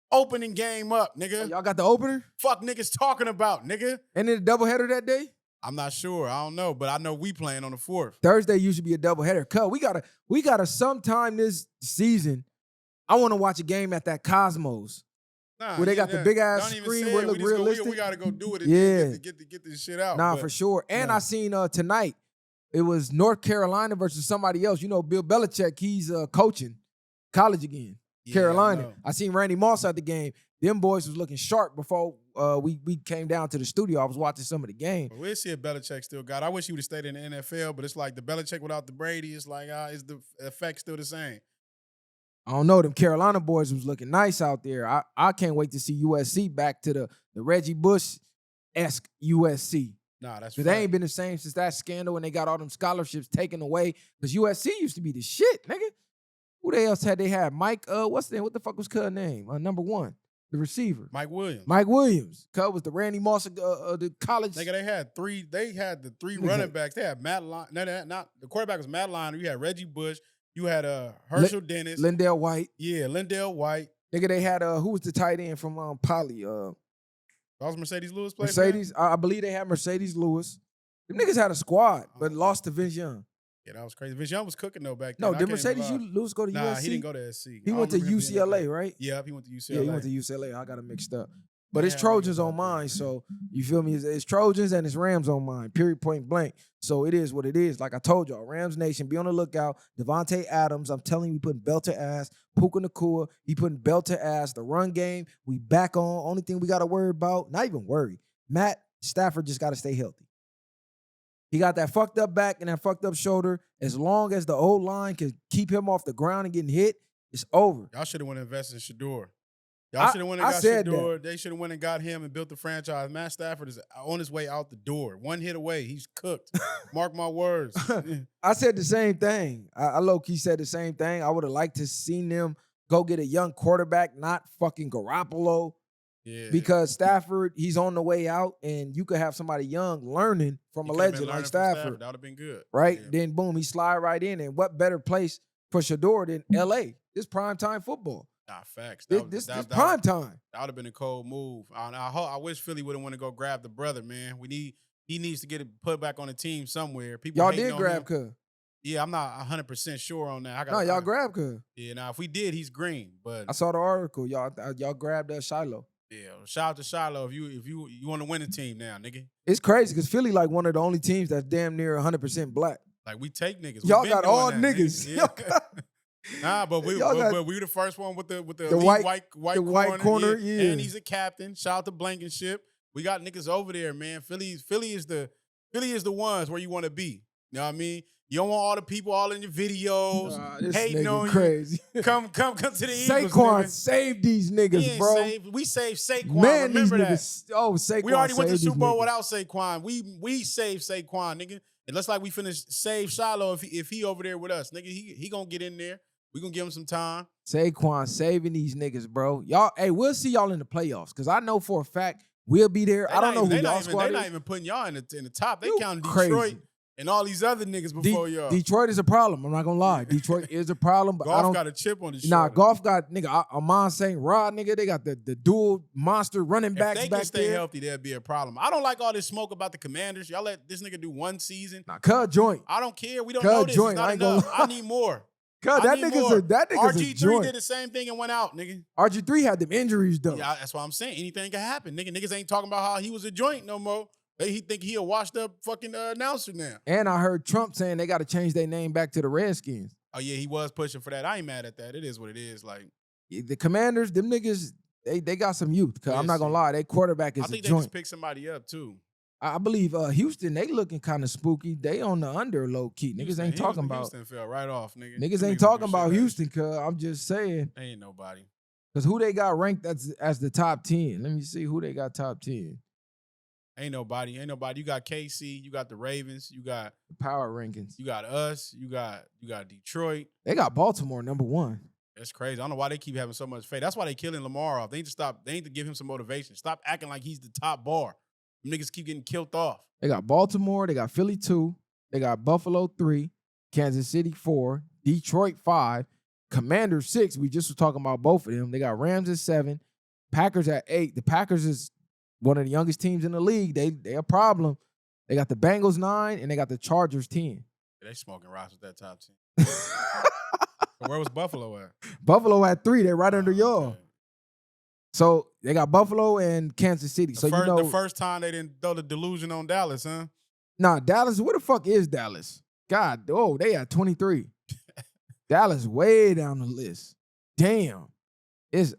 Opening game up, nigga. Oh, y'all got the opener? Fuck niggas talking about, nigga. And then a doubleheader that day? I'm not sure. I don't know, but I know we playing on the 4th. Thursday usually be a doubleheader. Cuz we gotta sometime this season. I want to watch a game at that Cosmos. Nah, where they got the big ass don't even screen say where it it. look realistic. We got to go do it and Yeah. get this shit out. Nah, but, for sure. And yeah. I seen tonight, it was North Carolina versus somebody else. You know, Bill Belichick, he's coaching college again. Yeah, Carolina. I seen Randy Moss at the game. Them boys was looking sharp before we came down to the studio. I was watching some of the game. We'll see if Belichick still got it. I wish he would have stayed in the NFL, but it's like the Belichick without the Brady. It's like, is the effect still the same? I don't know. Them Carolina boys was looking nice out there. I can't wait to see USC back to the Reggie Bush-esque USC. Nah, that's Because they ain't been the same since that scandal when they got all them scholarships taken away. Because USC used to be the shit, nigga. Who they else had? They had Mike, what's the name? What the fuck was Cud's name? Number 1, the receiver. Mike Williams. Mike Williams. Cud was the Randy Moss of the college. Nigga, they had the three running backs. They had Matt Lyon. No, not the quarterback was Matt Lyon. You had Reggie Bush. You had Herschel Dennis. Lindell White. Yeah, Lindell White. Nigga, they had who was the tight end from Poly? That was Mercedes Lewis played. Mercedes. I believe they had Mercedes Lewis. Them niggas had a squad, but lost to Vince Young. Yeah, that was crazy. Vince Young was cooking though back then. No, did Mercedes Lewis go to USC? Nah, he didn't go to SC. He went to UCLA, right? Yeah, he went to UCLA. Yeah, he went to UCLA. I got it mixed up. But it's Trojans on mine, so you feel me? It's Trojans and it's Rams on mine, period, point blank. So it is what it is. Like I told y'all, Rams Nation, be on the lookout. Devontae Adams, I'm telling you, we putting belt to ass. Puka Nacua, he putting belt to ass. The run game, we back on. Only thing we got to worry about, not even worry, Matt Stafford just got to stay healthy. He got that fucked up back and that fucked up shoulder. As long as the old line can keep him off the ground and getting hit, it's over. Y'all should have went and invested in Shador. Y'all should have went and got Shador. They should have went and got him and built the franchise. Matt Stafford is on his way out the door. One hit away. He's cooked. Mark my words. I said the same thing. I low-key said the same thing. I would have liked to seen them go get a young quarterback, not fucking Garoppolo. Yeah. Because Stafford, he's on the way out, and you could have somebody young learning from a legend like Stafford. That would have been good. Right? Yeah. Then, boom, he slide right in. And what better place for Shador than L.A.? This primetime football. Nah, facts. This prime time. That would have been a cold move. I wish Philly would have went to go grab the brother, man. He needs to get it put back on the team somewhere. People Y'all did grab Cuz. Yeah, I'm not 100% sure on that. Y'all grabbed Cuz. Yeah, now if we did, he's green. But I saw the article. Y'all grabbed Shiloh. Yeah, shout out to Shiloh if you want to win the team now, nigga. It's crazy because Philly like one of the only teams that's damn near 100% black. Like we take niggas. Y'all got all niggas. Yeah. Nah, but we were the first one with the white corner. Yeah. And he's a captain. Shout out to Blankenship. We got niggas over there, man. Philly is the ones where you want to be. You know what I mean? You don't want all the people all in your videos hating on crazy. You. Come to the Eagles. Saquon saved these niggas, bro. We saved Saquon. Man, remember that. Saquon. We already went to the Super Bowl without Saquon. We saved Saquon, nigga. It looks like we finna save Shiloh if he over there with us, nigga. He gonna get in there. We gonna give him some time. Saquon saving these niggas, bro. Y'all, hey, we'll see y'all in the playoffs because I know for a fact we'll be there. I don't know who y'all squad is. They're not even putting y'all in the top. They counting crazy. Detroit and all these other niggas before y'all. Detroit is a problem. I'm not gonna lie. Detroit is a problem, but I don't got a chip on his shoulder. Nah, Golf got nigga Amon St. Rod, nigga. They got the dual monster running backs if they back can stay there. Healthy, there'd be a problem. I don't like all this smoke about the Commanders. Y'all let this nigga do one season. Nah, Cud joint. I don't care. We don't know this. It's not enough. I need more. Cud, that nigga's a RG3 joint. did the same thing and went out, nigga. RG3 had them injuries though. Yeah, that's what I'm saying. Anything can happen, nigga. Niggas ain't talking about how he was a joint no more. He think he a washed up fucking announcer now. And I heard Trump saying they got to change their name back to the Redskins. Oh yeah, he was pushing for that. I ain't mad at that. It is what it is. Like The Commanders, them niggas, they got some youth. Cause I'm not gonna lie, their quarterback is I think a they joint. just picked somebody up too. I believe Houston, they looking kind of spooky. They on the under low key. Niggas ain't talking about. Houston fell right off, nigga. Niggas ain't talking about Houston, cuz I'm just saying. Ain't nobody. Cause who they got ranked as the top 10? Let me see who they got top 10. Ain't nobody. You got KC, you got the Ravens, you got The power rankings. you got us, you got Detroit. They got Baltimore number 1. That's crazy. I don't know why they keep having so much faith. That's why they killing Lamar off. They need to stop. They need to give him some motivation. Stop acting like he's the top bar. Them niggas keep getting killed off. They got Baltimore, they got Philly 2, they got Buffalo 3, Kansas City 4, Detroit 5, Commanders 6. We just was talking about both of them. They got Rams at 7, Packers at 8. The Packers is one of the youngest teams in the league. They a problem. They got the Bengals 9 and they got the Chargers 10. Yeah, they smoking rocks with that top 10. Where was Buffalo at? Buffalo at 3. They're right under y'all. Okay. So they got Buffalo and Kansas City. The first time they didn't throw the delusion on Dallas, huh? Nah, Dallas, where the fuck is Dallas? God, they at 23. Dallas way down the list. Damn. It's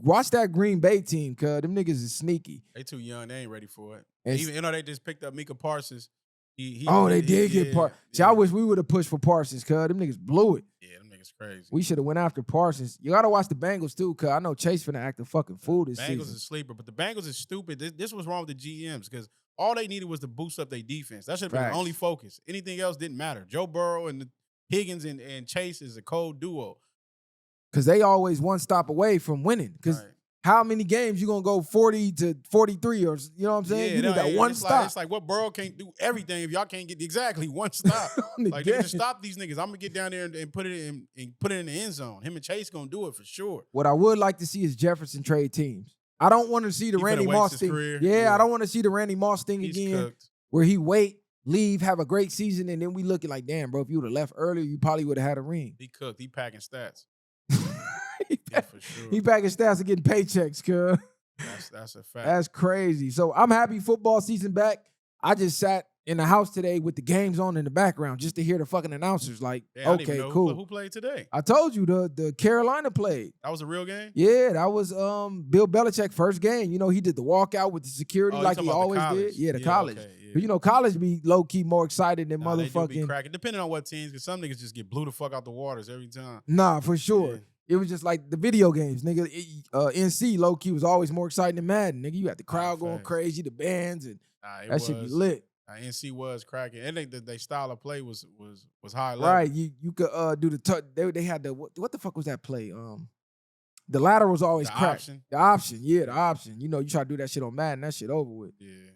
watch that Green Bay team, cuz them niggas is sneaky. They too young. They ain't ready for it. And Even they just picked up Micah Parsons. They did get Parsons. See, I wish we would have pushed for Parsons, cuz them niggas blew it. Yeah, them niggas crazy. We should have went after Parsons. You gotta watch the Bengals too, cuz I know Chase finna act a fucking fool this season. Bengals is sleeper, but the Bengals is stupid. This was wrong with the GMs because all they needed was to boost up their defense. That should have been the only focus. Anything else didn't matter. Joe Burrow and Higgins and Chase is a cold duo. Because they always one stop away from winning. Because how many games you gonna go 40 to 43 or you know what I'm saying? Yeah, you need that one stop. It's like what Burrow can't do everything if y'all can't get exactly one stop. Like they just stop these niggas. I'm gonna get down there and put it in the end zone. Him and Chase gonna do it for sure. What I would like to see is Jefferson trade teams. I don't want to see the Randy Moss thing. Yeah, I don't want to see the Randy Moss thing again. Cooked. Where he leave, have a great season, and then we looking like, damn, bro, if you would have left earlier, you probably would have had a ring. He cooked. He packing stats. For sure. He packing stats and getting paychecks, cuz. That's a fact. That's crazy. So I'm happy football season back. I just sat in the house today with the games on in the background just to hear the fucking announcers. Like, okay, cool. Who played today? I told you the Carolina played. That was a real game? Yeah, that was Bill Belichick first game. You know, he did the walkout with the security like he always did. Yeah, the college. Okay, yeah. But you know, college be low-key more excited than motherfucking. They do be cracking, depending on what teams, because some niggas just get blew the fuck out the waters every time. Nah, for sure. Yeah. It was just like the video games, nigga. NC low-key was always more exciting than Madden, nigga. You had the crowd going crazy, the bands, and that shit be lit. NC was cracking, and they style of play was high level. Right, you could do the they had the what the fuck was that play? The ladder was always cracked. The option, yeah, the option. You know, you try to do that shit on Madden, that shit over with. Yeah,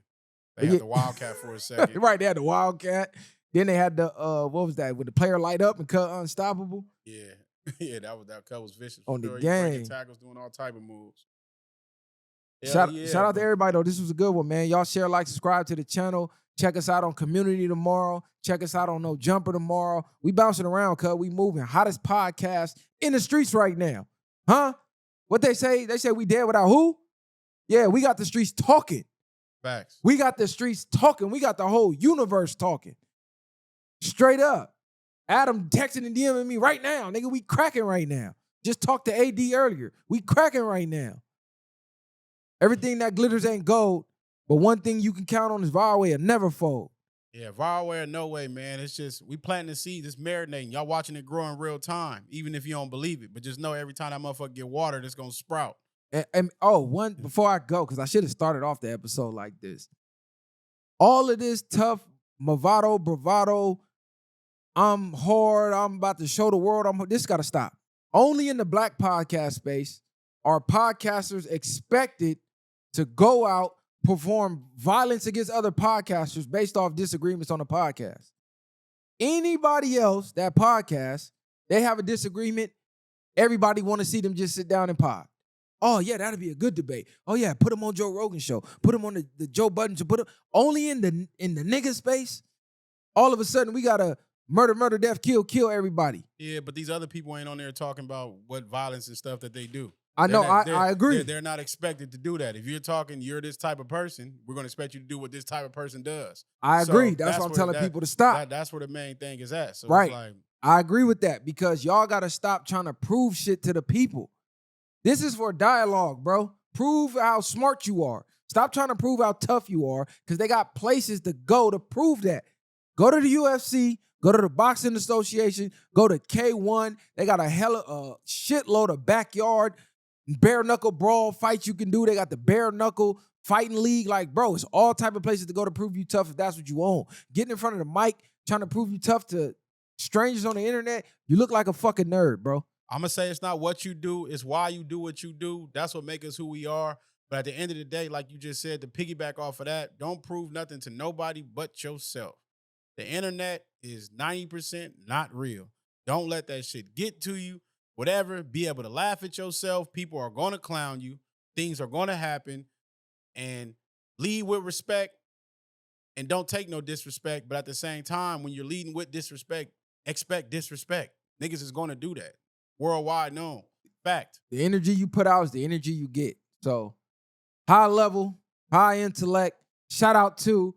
they had the Wildcat for a second. Right, they had the Wildcat. Then they had the what was that? When the player light up and cut unstoppable. Yeah. Yeah, that cut was vicious. On the game. Tackles, doing all type of moves. Shout out to everybody, though. This was a good one, man. Y'all share, like, subscribe to the channel. Check us out on Community tomorrow. Check us out on No Jumper tomorrow. We bouncing around, cuz we moving. Hottest podcast in the streets right now. Huh? What they say? They say we dead without who? Yeah, we got the streets talking. Facts. We got the streets talking. We got the whole universe talking. Straight up. Adam texting and DMing me right now. Nigga, we cracking right now. Just talked to AD earlier. We cracking right now. Everything that glitters ain't gold, but one thing you can count on is VwP will never fold. Yeah, VwP, no way, man. It's just, we planting the seeds. It's marinating. Y'all watching it grow in real time, even if you don't believe it. But just know every time that motherfucker get watered, it's going to sprout. One, before I go, because I should have started off the episode like this. All of this tough, bravado, I'm hard, I'm about to show the world, this got to stop. Only in the black podcast space are podcasters expected to go out, perform violence against other podcasters based off disagreements on the podcast. Anybody else that podcast, they have a disagreement, everybody want to see them just sit down and pod. Oh, yeah, that'd be a good debate. Oh, yeah, put them on Joe Rogan show. Put them on the Joe Budden show. Put them only in the nigga space. All of a sudden, we got to murder, death, kill everybody. Yeah, but these other people ain't on there talking about what violence and stuff that they do. I know. I agree. They're not expected to do that. If you're talking, you're this type of person, we're going to expect you to do what this type of person does. I agree. That's why I'm telling people to stop. That's where the main thing is at. So right. It's like, I agree with that because y'all got to stop trying to prove shit to the people. This is for dialogue, bro. Prove how smart you are. Stop trying to prove how tough you are because they got places to go to prove that. Go to the UFC, go to the Boxing Association, go to K1. They got a shitload of backyard bare knuckle brawl fights you can do. They got the bare knuckle fighting league. Like, bro, it's all type of places to go to prove you tough if that's what you want. Getting in front of the mic, trying to prove you tough to strangers on the internet, you look like a fucking nerd, bro. I'm going to say it's not what you do, it's why you do what you do. That's what makes us who we are. But at the end of the day, like you just said, to piggyback off of that, don't prove nothing to nobody but yourself. The internet is 90% not real. Don't let that shit get to you. Whatever, be able to laugh at yourself. People are going to clown you. Things are going to happen. And lead with respect and don't take no disrespect. But at the same time, when you're leading with disrespect, expect disrespect. Niggas is going to do that. Worldwide known. Fact. The energy you put out is the energy you get. So high level, high intellect. Shout out to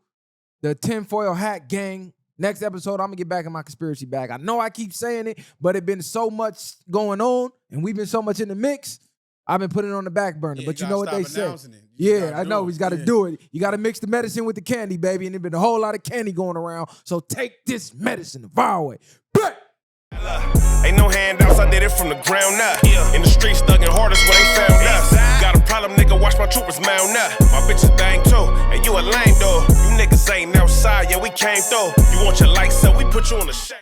the tinfoil hat gang. Next episode, I'm going to get back in my conspiracy bag. I know I keep saying it, but it's been so much going on, and we've been so much in the mix, I've been putting it on the back burner. But you know what they say. Yeah, I know. We got to do it. You got to mix the medicine with the candy, baby, and there's been a whole lot of candy going around. So take this medicine the far away. Ain't no handouts, I did it from the ground up. In the streets, thugging hardest when they found us. Got a problem, nigga, watch my troopers mount up. My bitch is dang too, and you a lame though. You niggas ain't outside, yeah, we came through. You want your lights up, we put you on the shade.